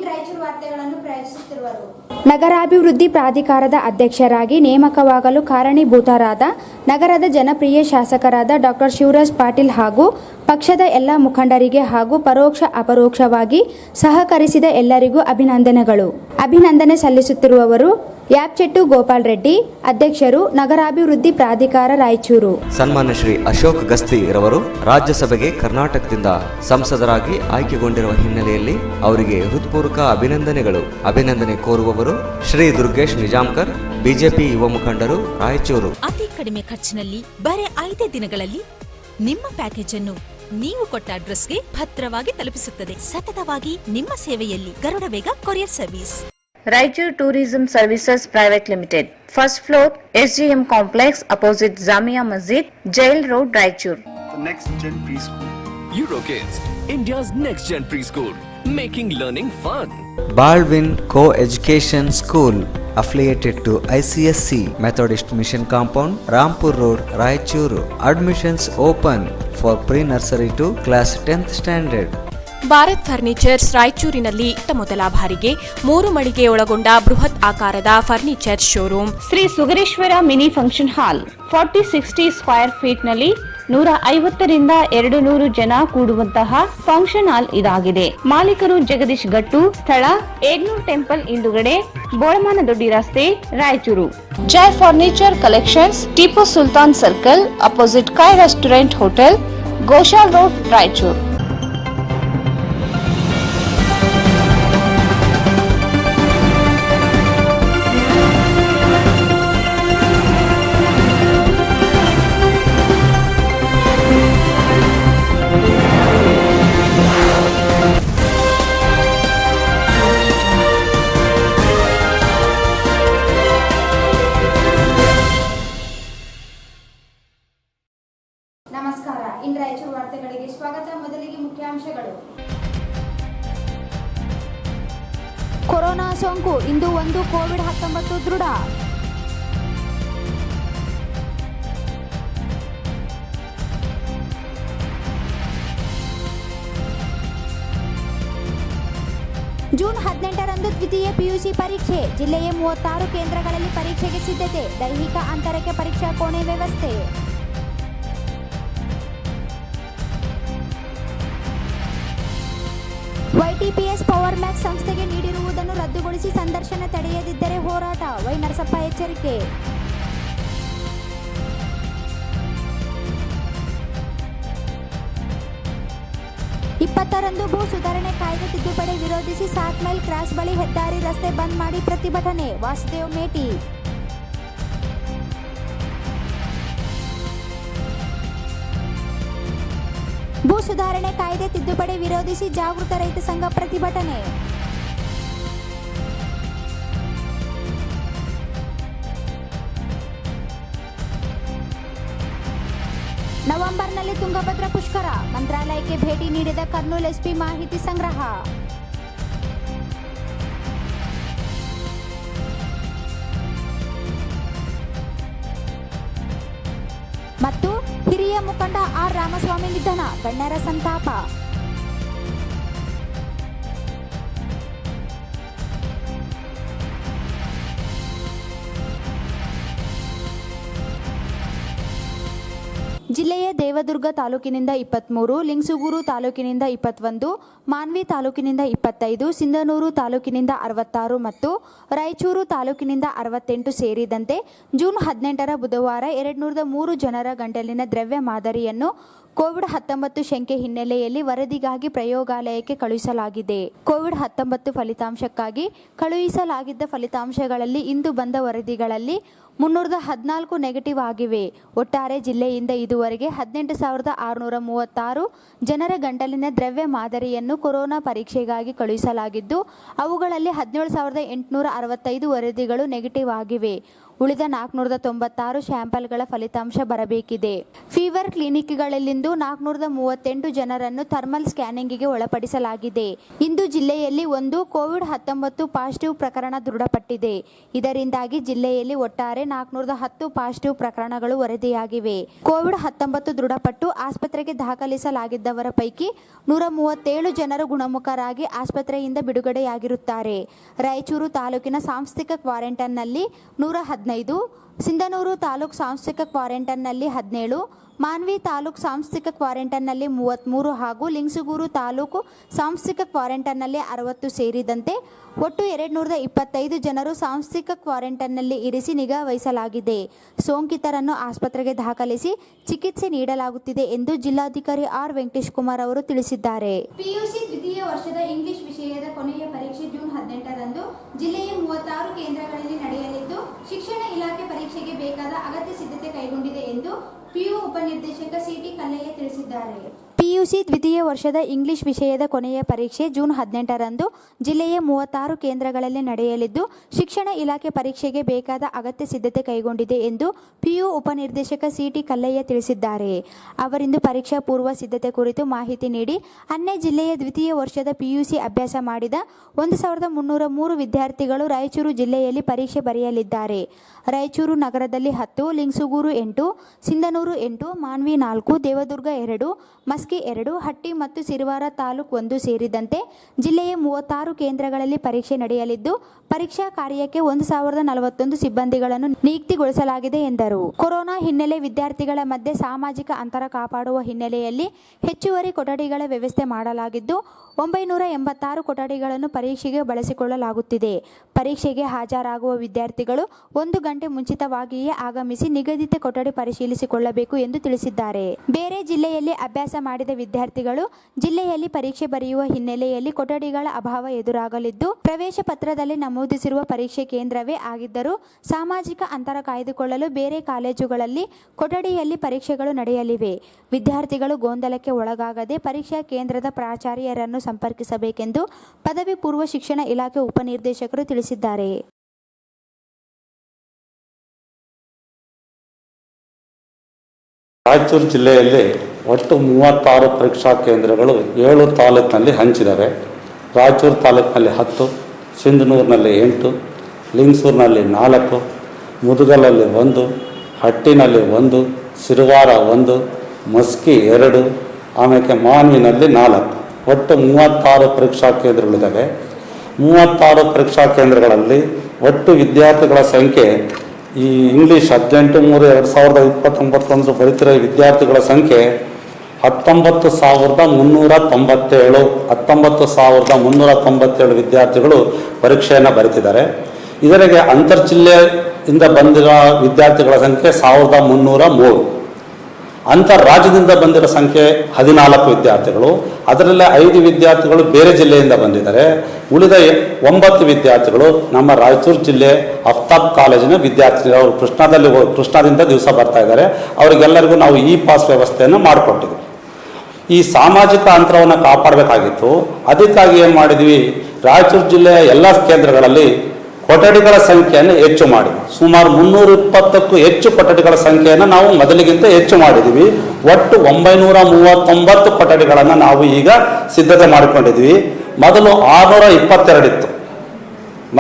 ರಾಯಚೂರು ವಾರ್ತೆಗಳನ್ನು ಪ್ರಯತ್ನಿಸುತ್ತಿರುವರು. ನಗರಾಭಿವೃದ್ಧಿ ಪ್ರಾಧಿಕಾರದ ಅಧ್ಯಕ್ಷರಾಗಿ ನೇಮಕವಾಗಲು ಕಾರಣೀಭೂತರಾದ ನಗರದ ಜನಪ್ರಿಯ ಶಾಸಕರಾದ ಡಾ ಶಿವರಾಜ್ ಪಾಟೀಲ್ ಹಾಗೂ ಪಕ್ಷದ ಎಲ್ಲ ಮುಖಂಡರಿಗೆ ಹಾಗೂ ಪರೋಕ್ಷ ಅಪರೋಕ್ಷವಾಗಿ ಸಹಕರಿಸಿದ ಎಲ್ಲರಿಗೂ ಅಭಿನಂದನೆ ಸಲ್ಲಿಸುತ್ತಿರುವವರು ಯಾಪ್ಚೆಟ್ಟು ಗೋಪಾಲ್ ರೆಡ್ಡಿ, ಅಧ್ಯಕ್ಷರು, ನಗರಾಭಿವೃದ್ಧಿ ಪ್ರಾಧಿಕಾರ ರಾಯಚೂರು. ಸನ್ಮಾನ್ಯ ಶ್ರೀ ಅಶೋಕ್ ಗಸ್ತಿ ರವರು ರಾಜ್ಯಸಭೆಗೆ ಕರ್ನಾಟಕದಿಂದ ಸಂಸದರಾಗಿ ಆಯ್ಕೆಗೊಂಡಿರುವ ಹಿನ್ನೆಲೆಯಲ್ಲಿ ಅವರಿಗೆ ಹೃತ್ಪೂರ್ವಕ ಅಭಿನಂದನೆಗಳು. ಅಭಿನಂದನೆ ಕೋರುವವರು ಶ್ರೀ ದುರ್ಗೇಶ್ ನಿಜಾಮ್ಕರ್, ಬಿಜೆಪಿ ಯುವ ಮುಖಂಡರು, ರಾಯಚೂರು. ಅತಿ ಕಡಿಮೆ ಖರ್ಚಿನಲ್ಲಿ ಬರೀ 5 ದಿನಗಳಲ್ಲಿ ನಿಮ್ಮ ಪ್ಯಾಕೇಜ್ ಅನ್ನು ನೀವು ಕೊಟ್ಟ ಅಡ್ರೆಸ್ಗೆ ಭದ್ರವಾಗಿ ತಲುಪಿಸುತ್ತದೆ. ಸತತವಾಗಿ ನಿಮ್ಮ ಸೇವೆಯಲ್ಲಿ ಗರುಡ ವೇಗ courier service. Raichur Tourism Services Private Limited, first floor, SGM Complex, opposite Zamia Masjid, Jail Road, Raichur. The Next Gen Preschool. Eurokids, India's next gen preschool, making learning fun. Baldwin Co-Education School, affiliated to ICSC, Methodist Mission Compound, Rampur Road, Raichuru. Admissions open for pre-nursery to class 10th standard. Bharat furnitures ರಾಯಚೂರಿನಲ್ಲಿ ಮೊದಲ ಬಾರಿಗೆ 3 ಮಳಿಗೆ ಒಳಗೊಂಡ ಬೃಹತ್ ಆಕಾರದ furniture showroom. Shri Sugareshwara mini function ಹಾಲ್ 40-60 square feet ನಲ್ಲಿ 150 ರಿಂದ 200 ಜನ ಕೂಡುವಂತಹ ಫಂಕ್ಷನ್ ಹಾಲ್ ಇದಾಗಿದೆ. ಮಾಲೀಕರು ಜಗದೀಶ್ ಗಟ್ಟು, ಸ್ಥಳ ಏಗ್ನೂರ್ ಟೆಂಪಲ್ ಹಿಂದುಗಡೆ, ಬೋಳಮಾನ ದೊಡ್ಡಿ ರಸ್ತೆ, Raichur. Jai furniture collections, Tipu Sultan circle, opposite ಕಾಯ್ restaurant hotel, Goshal road, Raichur. ನಮಸ್ಕಾರ. ರಾಯಚೂರು ವಾರ್ತೆಗಳಿಗೆ ಸ್ವಾಗತ. ಮೊದಲಿಗೆ ಮುಖ್ಯಾಂಶಗಳು. ಕೊರೋನಾ ಸೋಂಕು ಇಂದು 1 ಕೋವಿಡ್-19 ದೃಢ. ಜೂನ್ 18ರಂದು ದ್ವಿತೀಯ ಪಿಯುಸಿ ಪರೀಕ್ಷೆ. ಜಿಲ್ಲೆಯ 36 ಕೇಂದ್ರಗಳಲ್ಲಿ ಪರೀಕ್ಷೆಗೆ ಸಿದ್ಧತೆ. ದೈಹಿಕ ಅಂತರಕ್ಕೆ ಪರೀಕ್ಷಾ ಕೋಣೆ ವ್ಯವಸ್ಥೆ. YTPS ಪವರ್ ಮ್ಯಾಕ್ಸ್ ಸಂಸ್ಥೆಗೆ ನೀಡಿರುವುದನ್ನು ರದ್ದುಗೊಳಿಸಿ ಸಂದರ್ಶನ ತಡೆಯದಿದ್ದರೆ ಹೋರಾಟ. ವೈ ನರಸಪ್ಪ ಎಚ್ಚರಿಕೆ. ರಂದು ಭೂ ಸುಧಾರಣೆ ಕಾಯ್ದೆ ತಿದ್ದುಪಡಿ ವಿರೋಧಿಸಿ 7 ಮೈಲ್ ಕ್ರಾಸ್ ಬಳಿ ಹೆದ್ದಾರಿ ರಸ್ತೆ ಬಂದ್ ಮಾಡಿ ಪ್ರತಿಭಟನೆ. ವಾಸುದೇವ್ ಮೇಟಿ. ಭೂ ಸುಧಾರಣೆ ಕಾಯ್ದೆ ತಿದ್ದುಪಡಿ ವಿರೋಧಿಸಿ ಜಾಗೃತ ರೈತ ಸಂಘ ಪ್ರತಿಭಟನೆ. ನವೆಂಬರ್ನಲ್ಲಿ ತುಂಗಭದ್ರಾ ಪುಷ್ಕರ. ಮಂತ್ರಾಲಯಕ್ಕೆ ಭೇಟಿ ನೀಡಿದ ಕರ್ನೂಲ್ ಎಸ್ಪಿ ಮಾಹಿತಿ ಸಂಗ್ರಹ. ಮತ್ತು ಹಿರಿಯ ಮುಖಂಡ ಆರ್ ರಾಮಸ್ವಾಮಿ ನಿಧನ, ಗಣ್ಯರ ಸಂತಾಪ. ಜಿಲ್ಲೆಯ ದೇವದುರ್ಗ ತಾಲೂಕಿನಿಂದ 23, ಲಿಂಗಸೂಗೂರು ತಾಲೂಕಿನಿಂದ 21, ಮಾನ್ವಿ ತಾಲೂಕಿನಿಂದ 25, ಸಿಂಧನೂರು ತಾಲೂಕಿನಿಂದ 66 ಮತ್ತು ರಾಯಚೂರು ತಾಲೂಕಿನಿಂದ 68 ಸೇರಿದಂತೆ ಜೂನ್ 18ರ ಬುಧವಾರ 203 ಜನರ ಗಂಟಲಿನ ದ್ರವ್ಯ ಮಾದರಿಯನ್ನು ಕೋವಿಡ್-19 ಶಂಕೆ ಹಿನ್ನೆಲೆಯಲ್ಲಿ ವರದಿಗಾಗಿ ಪ್ರಯೋಗಾಲಯಕ್ಕೆ ಕಳುಹಿಸಲಾಗಿದೆ. ಕೋವಿಡ್-19 ಫಲಿತಾಂಶಕ್ಕಾಗಿ ಕಳುಹಿಸಲಾಗಿದ್ದ ಫಲಿತಾಂಶಗಳಲ್ಲಿ ಇಂದು ಬಂದ ವರದಿಗಳಲ್ಲಿ 314 ನೆಗೆಟಿವ್ ಆಗಿವೆ. ಒಟ್ಟಾರೆ ಜಿಲ್ಲೆಯಿಂದ ಇದುವರೆಗೆ 18,636 ಜನರ ಗಂಟಲಿನ ದ್ರವ್ಯ ಮಾದರಿಯನ್ನು ಕೊರೋನಾ ಪರೀಕ್ಷೆಗಾಗಿ ಕಳುಹಿಸಲಾಗಿದ್ದು, ಅವುಗಳಲ್ಲಿ 17,865 ವರದಿಗಳು ನೆಗೆಟಿವ್ ಆಗಿವೆ. ಉಳಿದ 496 ಸ್ಯಾಂಪಲ್ಗಳ ಫಲಿತಾಂಶ ಬರಬೇಕಿದೆ. ಫೀವರ್ ಕ್ಲಿನಿಕ್ಗಳಲ್ಲಿಂದು 438 ಜನರನ್ನು ಥರ್ಮಲ್ ಸ್ಕ್ಯಾನಿಂಗ್ಗೆ ಒಳಪಡಿಸಲಾಗಿದೆ. ಇಂದು ಜಿಲ್ಲೆಯಲ್ಲಿ ಒಂದು ಕೋವಿಡ್-19 ಪಾಸಿಟಿವ್ ಪ್ರಕರಣ ದೃಢಪಟ್ಟಿದೆ. ಇದರಿಂದಾಗಿ ಜಿಲ್ಲೆಯಲ್ಲಿ ಒಟ್ಟಾರೆ 410 ಪಾಸಿಟಿವ್ ಪ್ರಕರಣಗಳು ವರದಿಯಾಗಿವೆ. ಕೋವಿಡ್-19 ದೃಢಪಟ್ಟು ಆಸ್ಪತ್ರೆಗೆ ದಾಖಲಿಸಲಾಗಿದ್ದವರ ಪೈಕಿ 137 ಜನರು ಗುಣಮುಖರಾಗಿ ಆಸ್ಪತ್ರೆಯಿಂದ ಬಿಡುಗಡೆಯಾಗಿರುತ್ತಾರೆ. ರಾಯಚೂರು ತಾಲೂಕಿನ ಸಾಂಸ್ಥಿಕ ಕ್ವಾರಂಟೈನ್ನಲ್ಲಿ 115, ಸಿಂಧನೂರು ತಾಲೂಕು ಸಾಂಸ್ಥಿಕ ಕ್ವಾರಂಟೈನ್ನಲ್ಲಿ 17, ಮಾನ್ವಿ ತಾಲೂಕು ಸಾಂಸ್ಥಿಕ ಕ್ವಾರಂಟೈನ್ನಲ್ಲಿ 33 ಹಾಗೂ ಲಿಂಗಸೂಗೂರು ತಾಲೂಕು ಸಾಂಸ್ಥಿಕ ಕ್ವಾರಂಟೈನ್ನಲ್ಲಿ 60 ಸೇರಿದಂತೆ ಒಟ್ಟು 225 ಜನರು ಸಾಂಸ್ಥಿಕ ಕ್ವಾರಂಟೈನ್ನಲ್ಲಿ ಇರಿಸಿ ನಿಗಾ ವಹಿಸಲಾಗಿದೆ. ಸೋಂಕಿತರನ್ನು ಆಸ್ಪತ್ರೆಗೆ ದಾಖಲಿಸಿ ಚಿಕಿತ್ಸೆ ನೀಡಲಾಗುತ್ತಿದೆ ಎಂದು ಜಿಲ್ಲಾಧಿಕಾರಿ ಆರ್ ವೆಂಕಟೇಶ್ ಕುಮಾರ್ ಅವರು ತಿಳಿಸಿದ್ದಾರೆ. ಪಿಯುಸಿ ದ್ವಿತೀಯ ವರ್ಷದ ಇಂಗ್ಲಿಷ್ ವಿಷಯದ ಕೊನೆಯ ಪರೀಕ್ಷೆ ಜೂನ್ 18ರಂದು ಜಿಲ್ಲೆಯ 36 ಕೇಂದ್ರಗಳಲ್ಲಿ ನಡೆಯಲಿದ್ದು, ಶಿಕ್ಷಣ ಇಲಾಖೆ ಪರೀಕ್ಷೆಗೆ ಬೇಕಾದ ಅಗತ್ಯ ಸಿದ್ಧತೆ ಕೈಗೊಂಡಿದೆ ಎಂದು ಪಿಯು ಉಪನಿರ್ದೇಶಕ ಸಿಟಿ ಕಲ್ಲಯ್ಯ ತಿಳಿಸಿದ್ದಾರೆ. ಪಿಯುಸಿ ದ್ವಿತೀಯ ವರ್ಷದ ಇಂಗ್ಲಿಷ್ ವಿಷಯದ ಕೊನೆಯ ಪರೀಕ್ಷೆ ಜೂನ್ 18ರಂದು ಜಿಲ್ಲೆಯ 36 ಕೇಂದ್ರಗಳಲ್ಲಿ ನಡೆಯಲಿದ್ದು, ಶಿಕ್ಷಣ ಇಲಾಖೆ ಪರೀಕ್ಷೆಗೆ ಬೇಕಾದ ಅಗತ್ಯ ಸಿದ್ಧತೆ ಕೈಗೊಂಡಿದೆ ಎಂದು ಪಿಯು ಉಪನಿರ್ದೇಶಕ ಸಿಟಿ ಕಲ್ಲಯ್ಯ ತಿಳಿಸಿದ್ದಾರೆ. ಅವರಿಂದು ಪರೀಕ್ಷಾ ಪೂರ್ವ ಸಿದ್ಧತೆ ಕುರಿತು ಮಾಹಿತಿ ನೀಡಿ, ಅನ್ನೇ ಜಿಲ್ಲೆಯ ದ್ವಿತೀಯ ವರ್ಷದ ಪಿಯುಸಿ ಅಭ್ಯಾಸ ಮಾಡಿದ 1303 ವಿದ್ಯಾರ್ಥಿಗಳು ರಾಯಚೂರು ಜಿಲ್ಲೆಯಲ್ಲಿ ಪರೀಕ್ಷೆ ಬರೆಯಲಿದ್ದಾರೆ. ರಾಯಚೂರು ನಗರದಲ್ಲಿ 10, ಲಿಂಗಸೂಗೂರು 8, ಸಿಂಧನೂರು 8, ಮಾನ್ವಿ 4, ದೇವದುರ್ಗ 2, ಮಸ್ಕಿ 2, ಹಟ್ಟಿ ಮತ್ತು ಸಿರವಾರ ತಾಲೂಕು 1 ಸೇರಿದಂತೆ ಜಿಲ್ಲೆಯ 36 ಕೇಂದ್ರಗಳಲ್ಲಿ ಪರೀಕ್ಷೆ ನಡೆಯಲಿದ್ದು, ಪರೀಕ್ಷಾ ಕಾರ್ಯಕ್ಕೆ 1041 ಸಿಬ್ಬಂದಿಗಳನ್ನು ನಿಯುಕ್ತಿಗೊಳಿಸಲಾಗಿದೆ ಎಂದರು. ಕೊರೋನಾ ಹಿನ್ನೆಲೆ ವಿದ್ಯಾರ್ಥಿಗಳ ಮಧ್ಯೆ ಸಾಮಾಜಿಕ ಅಂತರ ಕಾಪಾಡುವ ಹಿನ್ನೆಲೆಯಲ್ಲಿ ಹೆಚ್ಚುವರಿ ಕೊಠಡಿಗಳ ವ್ಯವಸ್ಥೆ ಮಾಡಲಾಗಿದ್ದು, 986 ಕೊಠಡಿಗಳನ್ನು ಪರೀಕ್ಷೆಗೆ ಬಳಸಿಕೊಳ್ಳಲಾಗುತ್ತಿದೆ. ಪರೀಕ್ಷೆಗೆ ಹಾಜರಾಗುವ ವಿದ್ಯಾರ್ಥಿಗಳು 1 ಗಂಟೆ ಮುಂಚಿತವಾಗಿಯೇ ಆಗಮಿಸಿ ನಿಗದಿತ ಕೊಠಡಿ ಪರಿಶೀಲಿಸಿಕೊಳ್ಳಬೇಕು ಎಂದು ತಿಳಿಸಿದ್ದಾರೆ. ಬೇರೆ ಜಿಲ್ಲೆಯಲ್ಲಿ ಅಭ್ಯಾಸ ಮಾಡಿದ ವಿದ್ಯಾರ್ಥಿಗಳು ಜಿಲ್ಲೆಯಲ್ಲಿ ಪರೀಕ್ಷೆ ಬರೆಯುವ ಹಿನ್ನೆಲೆಯಲ್ಲಿ ಕೊಠಡಿಗಳ ಅಭಾವ ಎದುರಾಗಲಿದ್ದು, ಪ್ರವೇಶ ಪತ್ರದಲ್ಲಿ ನಮೂದಿಸಿರುವ ಪರೀಕ್ಷೆ ಕೇಂದ್ರವೇ ಆಗಿದ್ದರೂ ಸಾಮಾಜಿಕ ಅಂತರ ಕಾಯ್ದುಕೊಳ್ಳಲು ಬೇರೆ ಕಾಲೇಜುಗಳಲ್ಲಿ ಕೊಠಡಿಯಲ್ಲಿ ಪರೀಕ್ಷೆಗಳು ನಡೆಯಲಿವೆ. ವಿದ್ಯಾರ್ಥಿಗಳು ಗೊಂದಲಕ್ಕೆ ಒಳಗಾಗದೆ ಪರೀಕ್ಷಾ ಕೇಂದ್ರದ ಪ್ರಾಚಾರ್ಯರನ್ನು ಸಂಪರ್ಕಿಸಬೇಕೆಂದು ಪದವಿ ಪೂರ್ವ ಶಿಕ್ಷಣ ಇಲಾಖೆ ಉಪನಿರ್ದೇಶಕರು ತಿಳಿಸಿದ್ದಾರೆ. ರಾಯಚೂರು ಜಿಲ್ಲೆಯಲ್ಲಿ ಒಟ್ಟು 36 ಪರೀಕ್ಷಾ ಕೇಂದ್ರಗಳು 7 ತಾಲೂಕಿನಲ್ಲಿ ಹಂಚಿದ್ದಾವೆ. ರಾಯಚೂರು ತಾಲೂಕಿನಲ್ಲಿ 10, ಸಿಂಧನೂರಿನಲ್ಲಿ 8, ಲಿಂಗಸೂರಿನಲ್ಲಿ 4, ಮುದಗಲಲ್ಲಿ 1, ಹಟ್ಟಿನಲ್ಲಿ 1, ಸಿರವಾರ 1, ಮಸ್ಕಿ 2, ಆಮೇಲೆ ಮಾನ್ವಿನಲ್ಲಿ 4, ಒಟ್ಟು 36 ಪರೀಕ್ಷಾ ಕೇಂದ್ರಗಳಿದ್ದಾವೆ. 36 ಪರೀಕ್ಷಾ ಕೇಂದ್ರಗಳಲ್ಲಿ ಒಟ್ಟು ವಿದ್ಯಾರ್ಥಿಗಳ ಸಂಖ್ಯೆ ಈ ಇಂಗ್ಲೀಷ್ 18/3/2029 ಬರೀತಿರೋ ವಿದ್ಯಾರ್ಥಿಗಳ ಸಂಖ್ಯೆ 19,397 ವಿದ್ಯಾರ್ಥಿಗಳು ಪರೀಕ್ಷೆಯನ್ನು ಬರೀತಿದ್ದಾರೆ. ಇದರಿಗೆ ಅಂತರ್ಜಿಲ್ಲೆಯಿಂದ ಬಂದಿರೋ ವಿದ್ಯಾರ್ಥಿಗಳ ಸಂಖ್ಯೆ 1,303. ಅಂತರ್ರಾಜ್ಯದಿಂದ ಬಂದಿರೋ ಸಂಖ್ಯೆ 14 ವಿದ್ಯಾರ್ಥಿಗಳು. ಅದರಲ್ಲೇ 5 ವಿದ್ಯಾರ್ಥಿಗಳು ಬೇರೆ ಜಿಲ್ಲೆಯಿಂದ ಬಂದಿದ್ದಾರೆ. ಉಳಿದ 9 ವಿದ್ಯಾರ್ಥಿಗಳು ನಮ್ಮ ರಾಯಚೂರು ಜಿಲ್ಲೆ ಅಫ್ತಾಬ್ ಕಾಲೇಜಿನ ವಿದ್ಯಾರ್ಥಿಗಳು. ಅವರು ಕೃಷ್ಣಾದಿಂದ ದಿವಸ ಬರ್ತಾ ಇದ್ದಾರೆ. ಅವರಿಗೆಲ್ಲರಿಗೂ ನಾವು ಇ ಪಾಸ್ ವ್ಯವಸ್ಥೆಯನ್ನು ಮಾಡಿಕೊಟ್ಟಿದ್ವಿ. ಈ ಸಾಮಾಜಿಕ ಅಂತರವನ್ನು ಕಾಪಾಡಬೇಕಾಗಿತ್ತು. ಅದಕ್ಕಾಗಿ ಏನು ಮಾಡಿದ್ವಿ, ರಾಯಚೂರು ಜಿಲ್ಲೆಯ ಎಲ್ಲ ಕೇಂದ್ರಗಳಲ್ಲಿ ಕೊಠಡಿಗಳ ಸಂಖ್ಯೆಯನ್ನು ಹೆಚ್ಚು ಮಾಡಿ ಸುಮಾರು 320ಕ್ಕೂ ಹೆಚ್ಚು ಕೊಠಡಿಗಳ ಸಂಖ್ಯೆಯನ್ನು ನಾವು ಮೊದಲಿಗಿಂತ ಹೆಚ್ಚು ಮಾಡಿದ್ದೀವಿ. ಒಟ್ಟು 939 ಕೊಠಡಿಗಳನ್ನು ನಾವು ಈಗ ಸಿದ್ಧತೆ ಮಾಡಿಕೊಂಡಿದ್ವಿ. ಮೊದಲು 622 ಇತ್ತು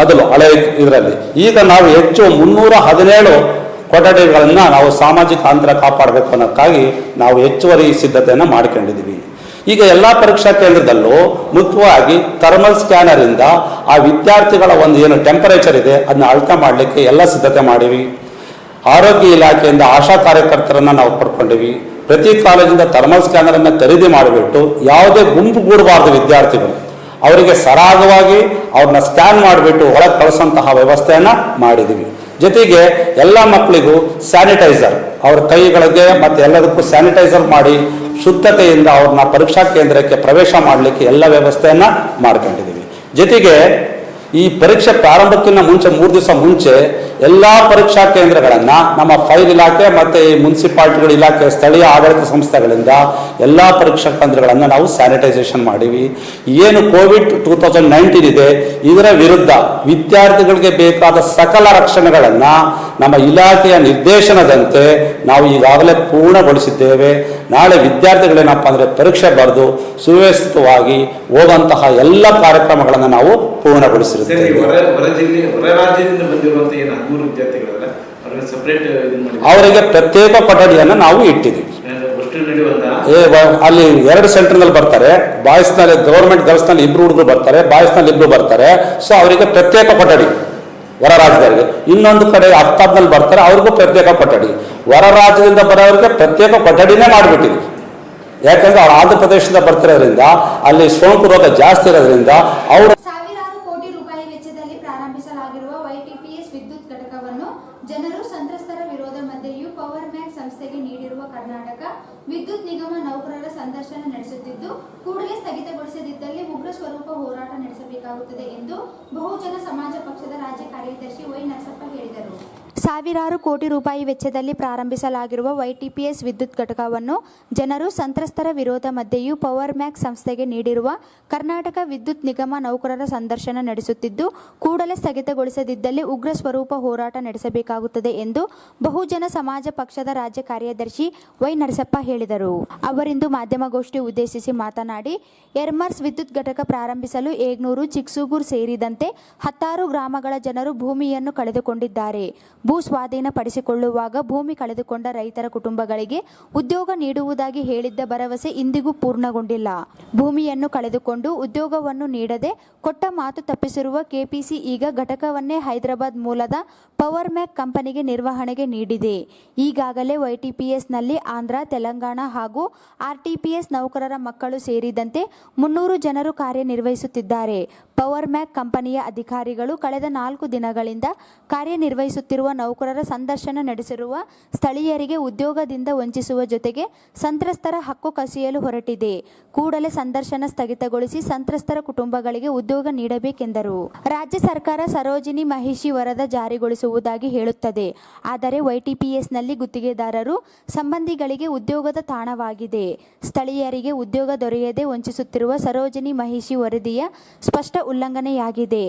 ಮೊದಲು ಹಳೆ ಇದರಲ್ಲಿ. ಈಗ ನಾವು ಹೆಚ್ಚು 317 ಕೊಠಡಿಗಳನ್ನು ನಾವು ಸಾಮಾಜಿಕ ಅಂತರ ಕಾಪಾಡಬೇಕು ಅನ್ನೋಕ್ಕಾಗಿ ನಾವು ಹೆಚ್ಚುವರಿ ಸಿದ್ಧತೆಯನ್ನು ಮಾಡಿಕೊಂಡಿದ್ದೀವಿ. ಈಗ ಎಲ್ಲ ಪರೀಕ್ಷಾ ಕೇಂದ್ರದಲ್ಲೂ ಮುಖ್ಯವಾಗಿ ಥರ್ಮಲ್ ಸ್ಕ್ಯಾನರಿಂದ ಆ ವಿದ್ಯಾರ್ಥಿಗಳ ಒಂದು ಏನು ಟೆಂಪರೇಚರ್ ಇದೆ ಅದನ್ನ ಅಳತೆ ಮಾಡಲಿಕ್ಕೆ ಎಲ್ಲ ಸಿದ್ಧತೆ ಮಾಡಿವಿ. ಆರೋಗ್ಯ ಇಲಾಖೆಯಿಂದ ಆಶಾ ಕಾರ್ಯಕರ್ತರನ್ನು ನಾವು ಪಡ್ಕೊಂಡಿವಿ. ಪ್ರತಿ ಕಾಲೇಜಿಂದ ಥರ್ಮಲ್ ಸ್ಕ್ಯಾನರನ್ನು ಖರೀದಿ ಮಾಡಿಬಿಟ್ಟು ಯಾವುದೇ ಗುಂಪು ಗೂಡಬಾರ್ದು ವಿದ್ಯಾರ್ಥಿಗಳು, ಅವರಿಗೆ ಸರಾಗವಾಗಿ ಅವ್ರನ್ನ ಸ್ಕ್ಯಾನ್ ಮಾಡಿಬಿಟ್ಟು ಒಳಗೆ ಕಳಿಸೋಂತಹ ವ್ಯವಸ್ಥೆಯನ್ನು ಮಾಡಿದ್ದೀವಿ. ಜೊತೆಗೆ ಎಲ್ಲ ಮಕ್ಕಳಿಗೂ ಸ್ಯಾನಿಟೈಸರ್ ಅವ್ರ ಕೈಗಳಿಗೆ ಮತ್ತು ಎಲ್ಲದಕ್ಕೂ ಸ್ಯಾನಿಟೈಸರ್ ಮಾಡಿ ಶುದ್ಧತೆಯಿಂದ ಅವ್ರನ್ನ ಪರೀಕ್ಷಾ ಕೇಂದ್ರಕ್ಕೆ ಪ್ರವೇಶ ಮಾಡಲಿಕ್ಕೆ ಎಲ್ಲ ವ್ಯವಸ್ಥೆಯನ್ನು ಮಾಡ್ಕೊಂಡಿದ್ದೀವಿ. ಜೊತೆಗೆ ಈ ಪರೀಕ್ಷೆ ಪ್ರಾರಂಭಕ್ಕಿಂತ ಮುಂಚೆ 3 ದಿವಸ ಮುಂಚೆ ಎಲ್ಲ ಪರೀಕ್ಷಾ ಕೇಂದ್ರಗಳನ್ನು ನಮ್ಮ ಫೈರ್ ಇಲಾಖೆ ಮತ್ತು ಈ ಮುನ್ಸಿಪಾಲ್ಟಿಗಳ ಇಲಾಖೆ ಸ್ಥಳೀಯ ಆಡಳಿತ ಸಂಸ್ಥೆಗಳಿಂದ ಎಲ್ಲ ಪರೀಕ್ಷಾ ಕೇಂದ್ರಗಳನ್ನು ನಾವು ಸ್ಯಾನಿಟೈಸೇಷನ್ ಮಾಡೀವಿ. ಏನು ಕೋವಿಡ್ 2019 ಇದೆ, ಇದರ ವಿರುದ್ಧ ವಿದ್ಯಾರ್ಥಿಗಳಿಗೆ ಬೇಕಾದ ಸಕಲ ರಕ್ಷಣೆಗಳನ್ನು ನಮ್ಮ ಇಲಾಖೆಯ ನಿರ್ದೇಶನದಂತೆ ನಾವು ಈಗಾಗಲೇ ಪೂರ್ಣಗೊಳಿಸಿದ್ದೇವೆ. ನಾಳೆ ವಿದ್ಯಾರ್ಥಿಗಳೇನಪ್ಪ ಅಂದರೆ ಪರೀಕ್ಷೆ ಬರೆದು ಸುವ್ಯವಸ್ಥಿತವಾಗಿ ಹೋಗುವಂತಹ ಎಲ್ಲ ಕಾರ್ಯಕ್ರಮಗಳನ್ನು ನಾವು ಪೂರ್ಣಗೊಳಿಸಿರುತ್ತೇವೆ. ಅವರಿಗೆ ಪ್ರತ್ಯೇಕ ಕೊಠಡಿಯನ್ನು ನಾವು ಇಟ್ಟಿದ್ದೀವಿ. ಅಲ್ಲಿ 2 ಸೆಂಟರ್ನಲ್ಲಿ ಬರ್ತಾರೆ. ಬಾಯ್ಸ್ನಲ್ಲಿ ಗೌರ್ಮೆಂಟ್ ಗರ್ಲ್ಸ್ನಲ್ಲಿ 2 ಹುಡುಗರು ಬರ್ತಾರೆ, ಬಾಯ್ಸ್ನಲ್ಲಿ 2 ಬರ್ತಾರೆ. ಸೊ ಅವರಿಗೆ ಪ್ರತ್ಯೇಕ ಕೊಠಡಿ ಹೊರ ರಾಜ್ಯದವರಿಗೆ. ಇನ್ನೊಂದು ಕಡೆ ಅಫ್ತಾಬ್ನಲ್ಲಿ ಬರ್ತಾರೆ, ಅವ್ರಿಗೂ ಪ್ರತ್ಯೇಕ ಕೊಠಡಿ. ಹೊರ ರಾಜ್ಯದಿಂದ ಬರೋರಿಗೆ ಪ್ರತ್ಯೇಕ ಕೊಠಡಿನೇ ಮಾಡಿಬಿಟ್ಟಿದ್ವಿ. ಯಾಕಂದ್ರೆ ಅವ್ರು ಆಂಧ್ರ ಪ್ರದೇಶದಿಂದ ಬರ್ತಿರೋದ್ರಿಂದ ಅಲ್ಲಿ ಸೋಂಕು ರೋಗ ಜಾಸ್ತಿ ಇರೋದ್ರಿಂದ ಅವರು ಸಾವಿರಾರು ಕೋಟಿ ರೂಪಾಯಿ ವೆಚ್ಚದಲ್ಲಿ ಪ್ರಾರಂಭಿಸಲಾಗಿರುವ ವೈಟಿಪಿಎಸ್ ವಿದ್ಯುತ್ ಘಟಕವನ್ನು ಜನರು ಸಂತ್ರಸ್ತರ ವಿರೋಧ ಮಧ್ಯೆಯೂ ಪವರ್ ಮ್ಯಾಕ್ ಸಂಸ್ಥೆಗೆ ನೀಡಿರುವ ಕರ್ನಾಟಕ ವಿದ್ಯುತ್ ನಿಗಮ ನೌಕರರ ಸಂದರ್ಶನ ನಡೆಸುತ್ತಿದ್ದು, ಕೂಡಲೇ ಸ್ಥಗಿತಗೊಳಿಸದಿದ್ದಲ್ಲಿ ಉಗ್ರ ಸ್ವರೂಪ ಹೋರಾಟ ನಡೆಸಬೇಕಾಗುತ್ತದೆ ಎಂದು ಬಹುಜನ ಸಮಾಜ ಪಕ್ಷದ ರಾಜ್ಯ ಕಾರ್ಯದರ್ಶಿ ವೈ ನರಸಪ್ಪ ಹೇಳಿದರು. ಸಾವಿರಾರು ಕೋಟಿ ರೂಪಾಯಿ ವೆಚ್ಚದಲ್ಲಿ ಪ್ರಾರಂಭಿಸಲಾಗಿರುವ ವೈಟಿಪಿಎಸ್ ವಿದ್ಯುತ್ ಘಟಕವನ್ನು ಜನರು ಸಂತ್ರಸ್ತರ ವಿರೋಧ ಮಧ್ಯೆಯೂ ಪವರ್ ಮ್ಯಾಕ್ ಸಂಸ್ಥೆಗೆ ನೀಡಿರುವ ಕರ್ನಾಟಕ ವಿದ್ಯುತ್ ನಿಗಮ ನೌಕರರ ಸಂದರ್ಶನ ನಡೆಸುತ್ತಿದ್ದು, ಕೂಡಲೇ ಸ್ಥಗಿತಗೊಳಿಸದಿದ್ದಲ್ಲಿ ಉಗ್ರ ಸ್ವರೂಪ ಹೋರಾಟ ನಡೆಸಬೇಕಾಗುತ್ತದೆ ಎಂದು ಬಹುಜನ ಸಮಾಜ ಪಕ್ಷದ ರಾಜ್ಯ ಕಾರ್ಯದರ್ಶಿ ವೈ ನರಸಪ್ಪ ಹೇಳಿದರು. ಅವರಿಂದು ಮಾಧ್ಯಮಗೋಷ್ಠಿ ಉದ್ದೇಶಿಸಿ ಮಾತನಾಡಿ, ಎರ್ಮರ್ಸ್ ವಿದ್ಯುತ್ ಘಟಕ ಪ್ರಾರಂಭಿಸಲು ಏಗ್ನೂರು, ಚಿಕ್ಸೂಗೂರು ಸೇರಿದಂತೆ 16 ಗ್ರಾಮಗಳ ಜನರು ಭೂಮಿಯನ್ನು ಕಳೆದುಕೊಂಡಿದ್ದಾರೆ. ಭೂ ಸ್ವಾಧೀನ ಪಡಿಸಿಕೊಳ್ಳುವಾಗ ಭೂಮಿ ಕಳೆದುಕೊಂಡ ರೈತರ ಕುಟುಂಬಗಳಿಗೆ ಉದ್ಯೋಗ ನೀಡುವುದಾಗಿ ಹೇಳಿದ್ದ ಭರವಸೆ ಇಂದಿಗೂ ಪೂರ್ಣಗೊಂಡಿಲ್ಲ. ಭೂಮಿಯನ್ನು ಕಳೆದುಕೊಂಡು ಉದ್ಯೋಗವನ್ನು ನೀಡದೆ ಕೊಟ್ಟ ಮಾತು ತಪ್ಪಿಸಿರುವ ಕೆಪಿಸಿ ಈಗ ಘಟಕವನ್ನೇ ಹೈದರಾಬಾದ್ ಮೂಲದ ಪವರ್ ಮ್ಯಾಕ್ ಕಂಪನಿಗೆ ನಿರ್ವಹಣೆಗೆ ನೀಡಿದೆ. ಈಗಾಗಲೇ ವೈಟಿಪಿಎಸ್ನಲ್ಲಿ ಆಂಧ್ರ, ತೆಲಂಗಾಣ ಹಾಗೂ ಆರ್ಟಿಪಿಎಸ್ ನೌಕರರ ಮಕ್ಕಳು ಸೇರಿದಂತೆ 300 ಜನರು ಕಾರ್ಯನಿರ್ವಹಿಸುತ್ತಿದ್ದಾರೆ. ಪವರ್ ಮ್ಯಾಕ್ ಕಂಪನಿಯ ಅಧಿಕಾರಿಗಳು ಕಳೆದ 4 ದಿನಗಳಿಂದ ಕಾರ್ಯನಿರ್ವಹಿಸುತ್ತಿರುವ ನೌಕರರ ಸಂದರ್ಶನ ನಡೆಸಿರುವ ಸ್ಥಳೀಯರಿಗೆ ಉದ್ಯೋಗದಿಂದ ವಂಚಿಸುವ ಜೊತೆಗೆ ಸಂತ್ರಸ್ತರ ಹಕ್ಕು ಕಸಿಯಲು ಹೊರಟಿದೆ. ಕೂಡಲೇ ಸಂದರ್ಶನ ಸ್ಥಗಿತಗೊಳಿಸಿ ಸಂತ್ರಸ್ತರ ಕುಟುಂಬಗಳಿಗೆ ಉದ್ಯೋಗ ನೀಡಬೇಕೆಂದರು. ರಾಜ್ಯ ಸರ್ಕಾರ ಸರೋಜಿನಿ ಮಹಿಷಿ ವರದಿ ಜಾರಿಗೊಳಿಸುವುದಾಗಿ ಹೇಳುತ್ತದೆ. ಆದರೆ ವೈಟಿಪಿಎಸ್ನಲ್ಲಿ ಗುತ್ತಿಗೆದಾರರು ಸಂಬಂಧಿಗಳಿಗೆ ಉದ್ಯೋಗದ ತಾಣವಾಗಿದೆ. ಸ್ಥಳೀಯರಿಗೆ ಉದ್ಯೋಗ ದೊರೆಯದೆ ವಂಚಿಸುತ್ತಿರುವ ಸರೋಜಿನಿ ಮಹಿಷಿ ವರದಿಯ ಸ್ಪಷ್ಟ ಉಲ್ಲಂಘನೆಯಾಗಿದೆ.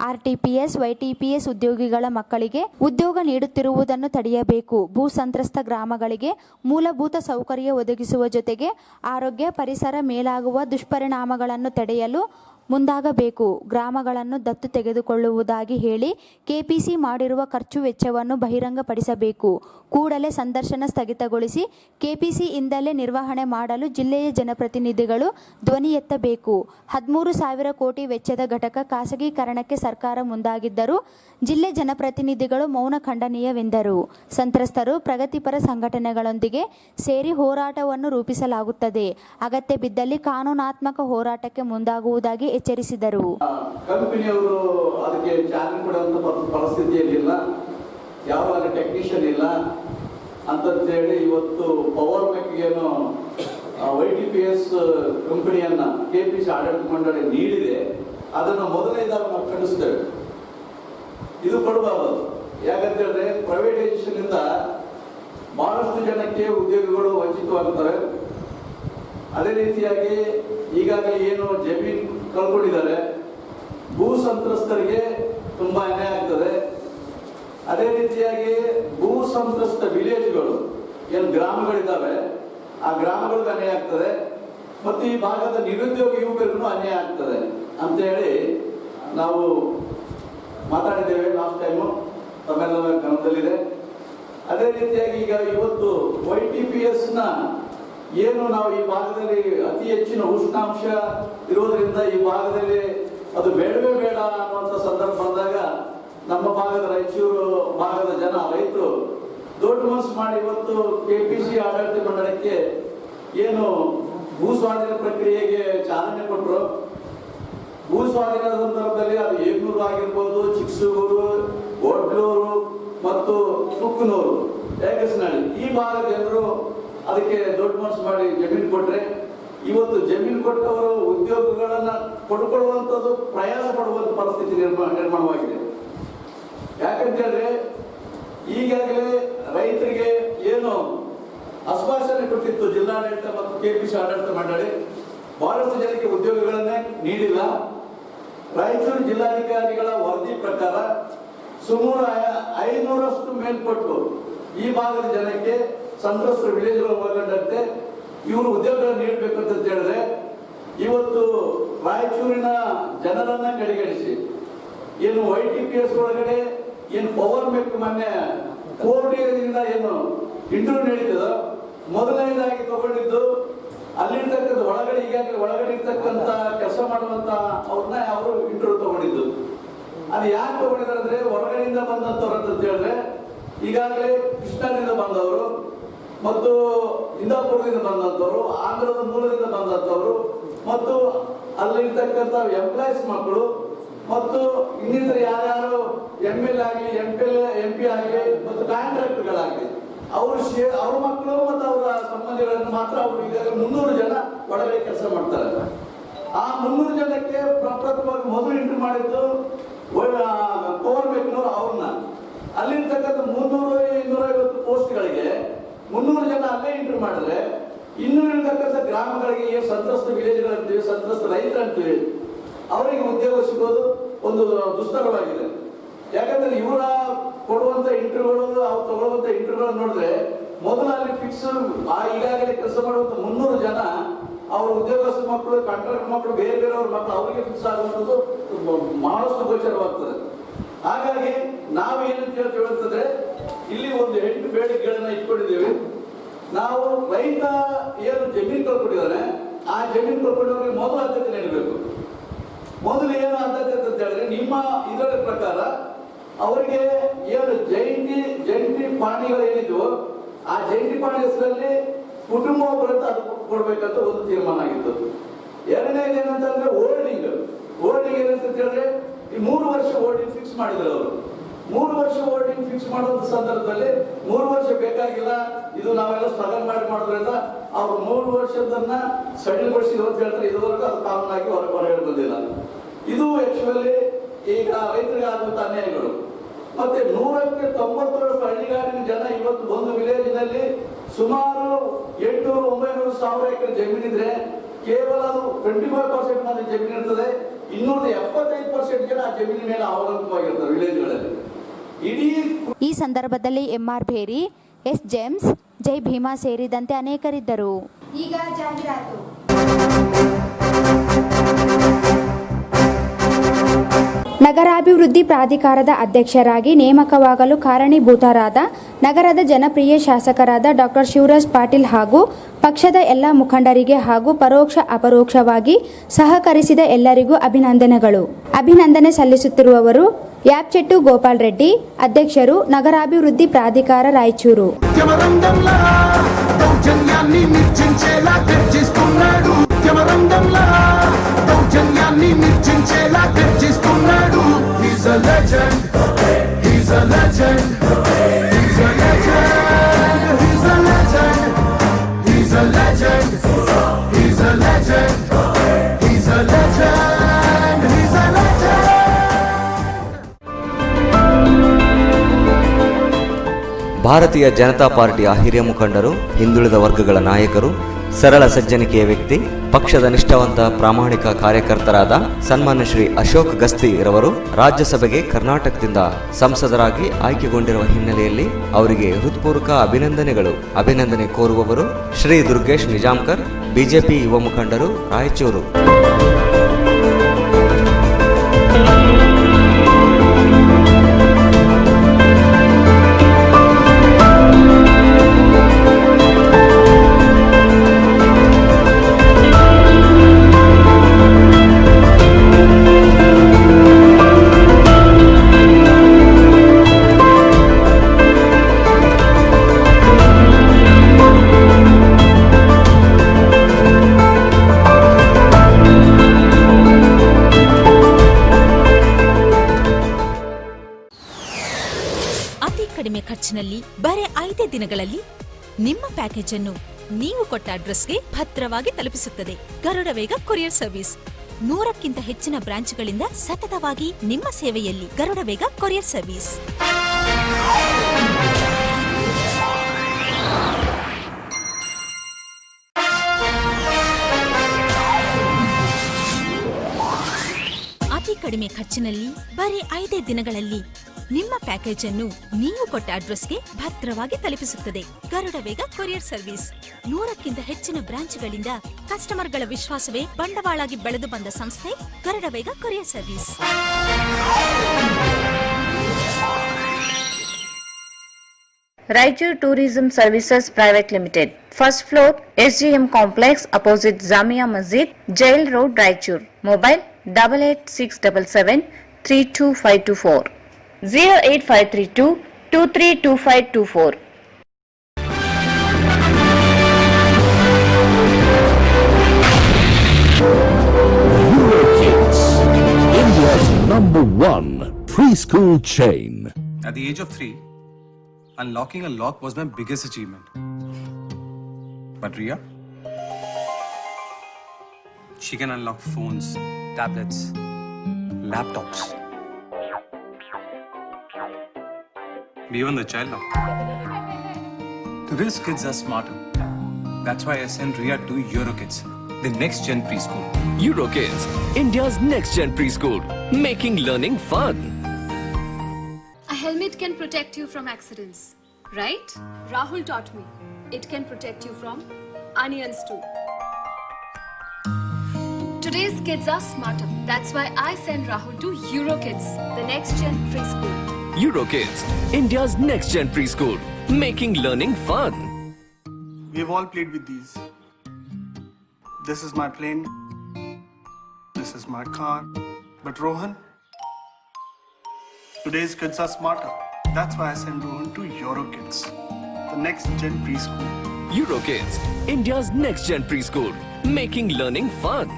ಆರ್ಟಿಪಿಎಸ್, ವೈಟಿಪಿಎಸ್ ಉದ್ಯೋಗಿಗಳ ಮಕ್ಕಳಿಗೆ ಉದ್ಯೋಗ ನೀಡುತ್ತಿರುವುದನ್ನು ತಡೆಯಬೇಕು. ಭೂ ಸಂತ್ರಸ್ತ ಗ್ರಾಮಗಳಿಗೆ ಮೂಲಭೂತ ಸೌಕರ್ಯ ಒದಗಿಸುವ ಜೊತೆಗೆ ಆರೋಗ್ಯ, ಪರಿಸರ ಮೇಲಾಗುವ ದುಷ್ಪರಿಣಾಮಗಳನ್ನು ತಡೆಯಲು ಮುಂದಾಗಬೇಕು. ಗ್ರಾಮಗಳನ್ನು ದತ್ತು ತೆಗೆದುಕೊಳ್ಳುವುದಾಗಿ ಹೇಳಿ ಕೆಪಿಸಿ ಮಾಡಿರುವ ಖರ್ಚು ವೆಚ್ಚವನ್ನು ಬಹಿರಂಗಪಡಿಸಬೇಕು. ಕೂಡಲೇ ಸಂದರ್ಶನ ಸ್ಥಗಿತಗೊಳಿಸಿ ಕೆಪಿಸಿಯಿಂದಲೇ ನಿರ್ವಹಣೆ ಮಾಡಲು ಜಿಲ್ಲೆಯ ಜನಪ್ರತಿನಿಧಿಗಳು ಧ್ವನಿ ಎತ್ತಬೇಕು. 13,000 ಕೋಟಿ ವೆಚ್ಚದ ಘಟಕ ಖಾಸಗೀಕರಣಕ್ಕೆ ಸರ್ಕಾರ ಮುಂದಾಗಿದ್ದರೂ ಜಿಲ್ಲೆ ಜನಪ್ರತಿನಿಧಿಗಳು ಮೌನ ಖಂಡನೀಯವೆಂದರು. ಸಂತ್ರಸ್ತರು ಪ್ರಗತಿಪರ ಸಂಘಟನೆಗಳೊಂದಿಗೆ ಸೇರಿ ಹೋರಾಟವನ್ನು ರೂಪಿಸಲಾಗುತ್ತದೆ. ಅಗತ್ಯ ಬಿದ್ದಲ್ಲಿ ಕಾನೂನಾತ್ಮಕ ಹೋರಾಟಕ್ಕೆ ಮುಂದಾಗುವುದಾಗಿ ಎಚ್ಚರಿಸಿದರು. ಕಂಪನಿಯವರು ಅದಕ್ಕೆ ಚಾಲನೆ ಕೊಡುವಂತ ಪರಿಸ್ಥಿತಿಯಲ್ಲಿಲ್ಲ, ಯಾವ ಟೆಕ್ನಿಷಿಯನ್ ಇಲ್ಲ ಅಂತೇಳಿ ಇವತ್ತು ಪವರ್ ಮ್ಯಾಕ್ಗೇನು ವೈಟಿಪಿಎಸ್ ಕಂಪನಿಯನ್ನ ಕೆಪಿಸಿ ಆಡಳಿತ ಮಂಡಳಿ ನೀಡಿದೆ. ಅದನ್ನು ಮೊದಲನೇದಾಗಿ ನಾವು ಖಂಡಿಸ್ತೇವೆ. ಇದು ಕೊಡಬಾರದು. ಯಾಕಂತೇಳಿದ್ರೆ ಪ್ರೈವೇಟೈಸೇಷನ್ ಇಂದ ಬಹಳಷ್ಟು ಜನಕ್ಕೆ ಉದ್ಯೋಗಗಳು ವಂಚಿತವಾಗುತ್ತವೆ. ಅದೇ ರೀತಿಯಾಗಿ ಈಗಾಗಲೇ ಏನು ಜಮೀನು ಕಳ್ಕೊಂಡಿದ್ದಾರೆ, ಭೂ ಸಂತ್ರಸ್ತರಿಗೆ ತುಂಬಾ ಅನ್ಯಾಯ ಆಗ್ತದೆ. ಅದೇ ರೀತಿಯಾಗಿ ಭೂ ಸಂತ್ರಸ್ತ ವಿಲೇಜ್ಗಳು ಏನು ಗ್ರಾಮಗಳಿದ್ದಾವೆ, ಆ ಗ್ರಾಮಗಳಿಗೂ ಅನ್ಯಾಯ ಆಗ್ತದೆ. ಮತ್ತು ಈ ಭಾಗದ ನಿರುದ್ಯೋಗ ಯುವಕರಿಗೂ ಅನ್ಯಾಯ ಆಗ್ತದೆ ಅಂತ ಹೇಳಿ ನಾವು ಮಾತಾಡಿದ್ದೇವೆ ಲಾಸ್ಟ್ ಟೈಮು, ತಮ್ಮೆಲ್ಲರ ಗಮನದಲ್ಲಿದೆ. ಅದೇ ರೀತಿಯಾಗಿ ಈಗ ಇವತ್ತು ವೈಟಿಪಿಎಸ್ ನ ಏನು ನಾವು ಈ ಭಾಗದಲ್ಲಿ ಅತಿ ಹೆಚ್ಚಿನ ಉಷ್ಣಾಂಶ ಇರುವುದರಿಂದ ಈ ಭಾಗದಲ್ಲಿ ಅದು ಬೇಡವೇ ಬೇಡ ಅನ್ನುವಂಥ ಸಂದರ್ಭ ಬಂದಾಗ ನಮ್ಮ ಭಾಗದ ರಾಯಚೂರು ಭಾಗದ ಜನ ರೈತರು ದೊಡ್ಡ ಮನಸ್ಸು ಮಾಡಿ ಇವತ್ತು ಕೆಪಿಸಿ ಆಡಳಿತ ಮಂಡಳಕ್ಕೆ ಏನು ಭೂ ಸ್ವಾಧೀನ ಪ್ರಕ್ರಿಯೆಗೆ ಚಾಲನೆ ಕೊಟ್ಟರು. ಭೂ ಸ್ವಾಧೀನದ ಸಂದರ್ಭದಲ್ಲಿ ಅದು ಏಗ್ನೂರು ಆಗಿರ್ಬೋದು, ಚಿಕ್ಸೂಗೂರು, ಒಡ್ಲೂರು ಮತ್ತು ಸುಕ್ಕನೂರು, ಏಕಸ್ನಹಳ್ಳಿ ಈ ಭಾಗದ ಜನರು ಅದಕ್ಕೆ ದೊಡ್ಡ ಮನಸ್ಸು ಮಾಡಿ ಜಮೀನು ಕೊಟ್ರೆ, ಇವತ್ತು ಜಮೀನು ಕೊಟ್ಟವರು ಉದ್ಯೋಗಗಳನ್ನ ಕೊಡ್ಕೊಳ್ಳುವಂಥದ್ದು ಪ್ರಯಾಸ ಪಡುವಂತ ಪರಿಸ್ಥಿತಿ ನಿರ್ಮಾಣವಾಗಿದೆ. ಯಾಕಂತ ಹೇಳಿದ್ರೆ ಈಗಾಗಲೇ ರೈತರಿಗೆ ಏನು ಆಶ್ವಾಸನೆ ಕೊಟ್ಟಿತ್ತು ಜಿಲ್ಲಾಡಳಿತ ಮತ್ತು ಕೆಪಿಸಿ ಆಡಳಿತ ಮಂಡಳಿ, ಬಹಳಷ್ಟು ಜನಕ್ಕೆ ಉದ್ಯೋಗಗಳನ್ನೇ ನೀಡಿಲ್ಲ. ರಾಯಚೂರು ಜಿಲ್ಲಾಧಿಕಾರಿಗಳ ವರದಿ ಪ್ರಕಾರ ಸುಮಾರು 500ರಷ್ಟು ಮೇಲ್ಪಟ್ಟು ಈ ಭಾಗದ ಜನಕ್ಕೆ ಸಂತ್ರಸ್ತರ ವಿಲೇಜ್ಗಳು ಒಳಗೊಂಡಂತೆ ಇವರು ಉದ್ಯೋಗಗಳನ್ನು ನೀಡಬೇಕು ಅಂತ ಹೇಳಿದ್ರೆ ಇವತ್ತು ರಾಯಚೂರಿನ ಜನರನ್ನ ಕಡೆಗಣಿಸಿ ಏನು YTPS ಒಳಗಡೆ ಏನು ಪವರ್ ಮೆಕ್ ಮೊನ್ನೆ ಕೋರ್ಟಿನಿಂದ ಏನು ಇಂಟರ್ವ್ಯೂ ನಡೀತದೋ ಮೊದಲನೇದಾಗಿ ತಗೊಂಡಿದ್ದು ಅಲ್ಲಿರ್ತಕ್ಕಂಥ ಒಳಗಡೆ ಈಗಾಗಲೇ ಒಳಗಡೆ ಇರ್ತಕ್ಕಂಥ ಕೆಲಸ ಮಾಡುವಂತ ಅವ್ರನ್ನ ಅವರು ಇಂಟರ್ವ್ಯೂ ತಗೊಂಡಿದ್ದು. ಅದು ಯಾಕೆ ತಗೊಂಡಿದ್ದಾರೆ ಅಂದ್ರೆ ಹೊರಗಡೆಯಿಂದ ಬಂದಂತವ್ರು ಅಂತ ಹೇಳಿದ್ರೆ ಈಗಾಗಲೇ ಕೃಷ್ಣದಿಂದ ಬಂದವರು ಮತ್ತು ಇಂದಾಪುರದಿಂದ ಬಂದಂತವರು, ಆಂಧ್ರದ ಮೂಲದಿಂದ ಬಂದಂತವರು ಮತ್ತು ಅಲ್ಲಿರ್ತಕ್ಕಂಥ ಎಂಪ್ಲಾಯೀಸ್ ಮಕ್ಕಳು ಮತ್ತು ಇನ್ನಿತರ ಯಾರ್ಯಾರು ML ಆಗಲಿ MP ಆಗಲಿ ಮತ್ತು ಕಾಂಟ್ರಾಕ್ಟರ್ಗಳಾಗಲಿ ಅವ್ರ ಮಕ್ಕಳು ಮತ್ತು ಅವರ ಸಂಬಂಧಿಗಳನ್ನು ಮಾತ್ರ ಅವರು ಈಗಾಗಲೇ 300 ಜನ ಒಳಗಡೆ ಕೆಲಸ ಮಾಡ್ತಾರೆ. ಆ 300 ಜನಕ್ಕೆ ಪ್ರಪ್ರಥಮವಾಗಿ ಮೊದಲು ಇಂಟರ್ವ್ಯೂ ಮಾಡಿದ್ದು ಪವರ್ ಮೆಕ್ನವರು ಅವ್ರನ್ನ ಅಲ್ಲಿರ್ತಕ್ಕಂಥ 300-250 ಪೋಸ್ಟ್ಗಳಿಗೆ 300 ಜನ ಅಲ್ಲೇ ಇಂಟರ್ವ್ಯೂ ಮಾಡಿದ್ರೆ ಇನ್ನೂ ಇರ್ತಕ್ಕಂಥ ಗ್ರಾಮಗಳಿಗೆ ಏನು ಸಂತ್ರಸ್ತ ವಿಲೇಜ್ಗಳಂತೀವಿ, ಸಂತ್ರಸ್ತ ರೈತರಂತೀವಿ, ಅವರಿಗೆ ಉದ್ಯೋಗ ಸಿಗೋದು ಒಂದು ದುಸ್ತರವಾಗಿದೆ. ಯಾಕಂದ್ರೆ ಇವರ ಕೊಡುವಂತ ಇಂಟರ್ವ್ಯೂಗಳು ಅವ್ರು ತಗೊಳ್ಳುವಂತ ಇಂಟರ್ವ್ಯೂಗಳನ್ನು ನೋಡಿದ್ರೆ ಮೊದಲು ಅಲ್ಲಿ ಫಿಕ್ಸ್ ಈಗಾಗಲೇ ಕೆಲಸ ಮಾಡುವಂತ 300 ಜನ ಅವ್ರ ಉದ್ಯೋಗಸ್ಥ ಮಕ್ಕಳು, ಕಾಂಟ್ರಾಕ್ಟ್ ಮಕ್ಕಳು, ಬೇರೆ ಬೇರೆಯವ್ರ ಮಕ್ಕಳು ಅವರಿಗೆ ಫಿಕ್ಸ್ ಆಗುವಂಥದ್ದು ಬಹಳಷ್ಟು ಗೋಚರವಾಗ್ತದೆ. ಹಾಗಾಗಿ ನಾವು ಏನಂತ ಹೇಳ್ತೇವೆ ಅಂತಂದ್ರೆ ಇಲ್ಲಿ ಒಂದು 8 ಬೇಡಿಕೆಗಳನ್ನ ಇಟ್ಕೊಂಡಿದ್ದೇವೆ. ನಾವು ರೈತ ಏನು ಜಮೀನು ಕಳ್ಕೊಂಡಿದ್ದಾನೆ ಆ ಜಮೀನು ಕಳ್ಕೊಂಡವ್ರಿಗೆ ಮೊದಲು ಆದ್ಯತೆ ನೀಡಬೇಕು. ಮೊದಲು ಏನು ಆದ್ಯತೆ ಅಂತ ಹೇಳಿದ್ರೆ ನಿಮ್ಮ ಇದರ ಪ್ರಕಾರ ಅವರಿಗೆ ಏನು ಜಂಟಿ ಪಾಣಿಗಳು ಏನಿದ್ವು ಆ ಜಂಟಿ ಪಾಣಿ ಹೆಸರಲ್ಲಿ ಕುಟುಂಬ ಒಬ್ಬರಂತ ಅದು ಕೊಡ್ಬೇಕಂತ ಒಂದು ತೀರ್ಮಾನ ಆಗಿತ್ತು. ಎರಡನೇದು ಏನಂತಂದ್ರೆ ಹೋಲ್ಡಿಂಗ್ ಏನಂತ ಹೇಳಿದ್ರೆ ಈ 3 ವರ್ಷ ಹೋಲ್ಡಿಂಗ್ ಫಿಕ್ಸ್ ಮಾಡಿದ್ರು ಅವರು. 3 ವರ್ಷ ಹೋಲ್ಡಿಂಗ್ ಫಿಕ್ಸ್ ಮಾಡುವಂತ ಸಂದರ್ಭದಲ್ಲಿ 3 ವರ್ಷ ಬೇಕಾಗಿಲ್ಲ, ಇದು ನಾವೆಲ್ಲ ಸ್ಟ್ರಗಲ್ ಮಾಡೋದ್ರಿಂದ ಅವ್ರು 3 ವರ್ಷದನ್ನ ಸಡಿಲಗೊಳಿಸಿದ್ರು ಅಂತ ಹೇಳ್ತಾರೆ. ಇದುವರೆಗೂ ಅದು ಕಾನೂನಾಗಿ ಹೊರಗಡೆ ಬಂದಿಲ್ಲ. ಇದು ಆಕ್ಚುಲಿ ಈಗ ರೈತರಿಗೆ ಆಗುವಂತ ಅನ್ಯಾಯಗಳು. ಮತ್ತೆ 100ಕ್ಕೆ 90ರಷ್ಟು ಹಳ್ಳಿಗಾಡಿನ ಜನ ಇವತ್ತು ಒಂದು ವಿಲೇಜ್ನಲ್ಲಿ ಸುಮಾರು 800-900 ಸಾವಿರ ಎಕರೆ ಜಮೀನಿದ್ರೆ ಕೇವಲ ಅದು 25% ಮಾತ್ರ ಜಮೀನು ಇರ್ತದೆ. 275% ಜನ ಆ ಜಮೀನಿನ ಮೇಲೆ ಅವಲಂಬಿತವಾಗಿರ್ತಾರೆ ವಿಲೇಜ್ಗಳಲ್ಲಿ. ಈ ಸಂದರ್ಭದಲ್ಲಿ MR ಭೇರಿ, S ಜೇಮ್ಸ್, ಜೈ ಭೀಮಾ ಸೇರಿದಂತೆ ಅನೇಕರಿದ್ದರು. ಈಗ ಜಾಹೀರಾತು. ನಗರಾಭಿವೃದ್ಧಿ ಪ್ರಾಧಿಕಾರದ ಅಧ್ಯಕ್ಷರಾಗಿ ನೇಮಕವಾಗಲು ಕಾರಣೀಭೂತರಾದ ನಗರದ ಜನಪ್ರಿಯ ಶಾಸಕರಾದ ಡಾಕ್ಟರ್ ಶಿವರಾಜ್ ಪಾಟೀಲ್ ಹಾಗೂ ಪಕ್ಷದ ಎಲ್ಲ ಮುಖಂಡರಿಗೆ ಹಾಗೂ ಪರೋಕ್ಷ ಅಪರೋಕ್ಷವಾಗಿ ಸಹಕರಿಸಿದ ಎಲ್ಲರಿಗೂ ಅಭಿನಂದನೆಗಳು. ಅಭಿನಂದನೆ ಸಲ್ಲಿಸುತ್ತಿರುವವರು ಯಾಪ್ಚೆಟ್ಟು ಗೋಪಾಲ್ ರೆಡ್ಡಿ, ಅಧ್ಯಕ್ಷರು, ನಗರಾಭಿವೃದ್ಧಿ ಪ್ರಾಧಿಕಾರ, ರಾಯಚೂರು. ಭಾರತೀಯ ಜನತಾ ಪಾರ್ಟಿಯ ಹಿರಿಯ ಮುಖಂಡರು, ಹಿಂದುಳಿದ ವರ್ಗಗಳ ನಾಯಕರು, ಸರಳ ಸಜ್ಜನಿಕೆಯ ವ್ಯಕ್ತಿ, ಪಕ್ಷದ ನಿಷ್ಠಾವಂತ ಪ್ರಾಮಾಣಿಕ ಕಾರ್ಯಕರ್ತರಾದ ಸನ್ಮಾನ್ಯ ಶ್ರೀ ಅಶೋಕ್ ಗಸ್ತಿ ರವರು ರಾಜ್ಯಸಭೆಗೆ ಕರ್ನಾಟಕದಿಂದ ಸಂಸದರಾಗಿ ಆಯ್ಕೆಗೊಂಡಿರುವ ಹಿನ್ನೆಲೆಯಲ್ಲಿ ಅವರಿಗೆ ಹೃತ್ಪೂರ್ವಕ ಅಭಿನಂದನೆಗಳು. ಅಭಿನಂದನೆ ಕೋರುವವರು ಶ್ರೀ ದುರ್ಗೇಶ್ ನಿಜಾಮ್ಕರ್, ಬಿಜೆಪಿ ಯುವ ಮುಖಂಡರು, ರಾಯಚೂರು. ಕಡಿಮೆ ಖರ್ಚಿನಲ್ಲಿ ಬರೆ 5 ದಿನಗಳಲ್ಲಿ ನಿಮ್ಮ ಪ್ಯಾಕೇಜ್ ಅನ್ನು ನೀವು ಕೊಟ್ಟ ಅಡ್ರೆಸ್ಗೆ ಭದ್ರವಾಗಿ ತಲುಪಿಸುತ್ತದೆ ಗರುಡ ವೇಗ ಕೊರಿಯರ್ ಸರ್ವಿಸ್. 100ಕ್ಕಿಂತ ಹೆಚ್ಚಿನ ಬ್ರಾಂಚ್ಗಳಿಂದ ಸತತವಾಗಿ ನಿಮ್ಮ ಸೇವೆಯಲ್ಲಿ. ಗರುಡ ವೇಗ ಕೊರಿಯರ್ ಸರ್ವಿಸ್. ಅತಿ ಕಡಿಮೆ ಖರ್ಚಿನಲ್ಲಿ ಬರೀ 5 ದಿನಗಳಲ್ಲಿ ನಿಮ್ಮ ಪ್ಯಾಕೇಜ್ ಅನ್ನು ನೀವು ಕೊಟ್ಟ ಅಡ್ರೆಸ್ಗೆ ಭದ್ರವಾಗಿ ತಲುಪಿಸುತ್ತದೆ. ಗರುಡ ವೇಗ ಕೊರಿಯರ್ ಸರ್ವಿಸ್. 100ಕ್ಕಿಂತ ಹೆಚ್ಚಿನ ಬ್ರಾಂಚ್ಗಳಿಂದ ಕಸ್ಟಮರ್ಗಳ ವಿಶ್ವಾಸವೇ ಬಂಡವಾಳಾಗಿ ಬೆಳೆದು ಬಂದ ಸಂಸ್ಥೆ ಗರುಡ ವೇಗ courier service. Raichur Tourism Services Private Limited. First floor, SGM Complex, opposite Zamia Masjid, Jail Road, Raichur. Mobile 8867 32524 08532 232524. Kids, India's #1 preschool chain. At the age of 3, unlocking a lock was my biggest achievement. But Ria, she can unlock phones, tablets, laptops, even the child lock. Today's kids are smarter. That's why I sent Ria to Eurokids, the next gen preschool. Eurokids, India's next gen preschool, making learning fun. A helmet can protect you from accidents, right? Rahul taught me. It can protect you from onions too. Today's kids are smarter. That's why I send Rahul to Eurokids, the next gen preschool. Eurokids, India's next gen preschool, making learning fun. We've all played with these. This is my plane. This is my car. But Rohan, today's kids are smarter. That's why I send Rohan to Eurokids, the next gen preschool. Eurokids, India's next gen preschool, making learning fun.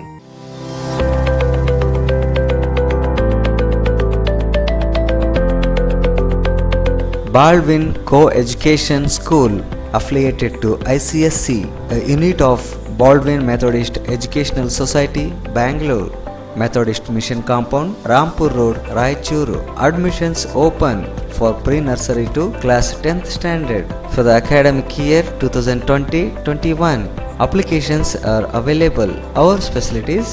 Baldwin Co-Education School, affiliated to ICSC, a unit of Baldwin Methodist Educational Society, Bangalore. Methodist Mission Compound, Rampur Road, Raichuru. Admissions open for pre-nursery to class 10th standard for the academic year 2020-21. Applications are available. Our specialties: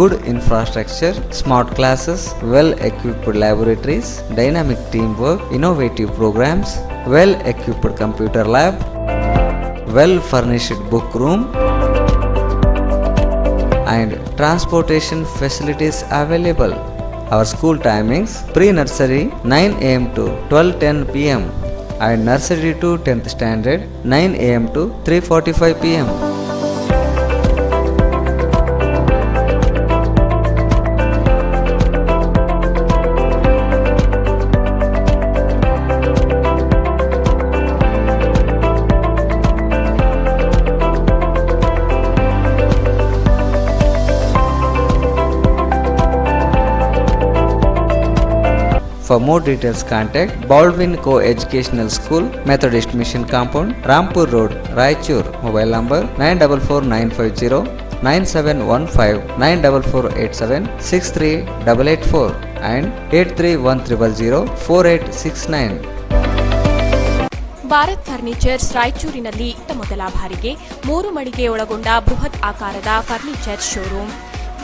good infrastructure, smart classes, well-equipped laboratories, dynamic teamwork, innovative programs, well-equipped computer lab, well-furnished book room, and transportation facilities available. Our school timings: pre-nursery 9 am to 12:10 pm and nursery to 10th standard 9 am to 3:45 pm. For more details, contact Baldwin Co-Educational School, Methodist Mission Compound, Rampur Road, Raichur. Mobile number 944950 9715 94487 63884 and 831000 4869. Bharat furnitures ರಾಯಚೂರಿನಲ್ಲಿ ಮೊದಲ ಬಾರಿಗೆ 3 ಮಳಿಗೆ ಒಳಗೊಂಡ ಬೃಹತ್ ಆಕಾರದ furniture showroom.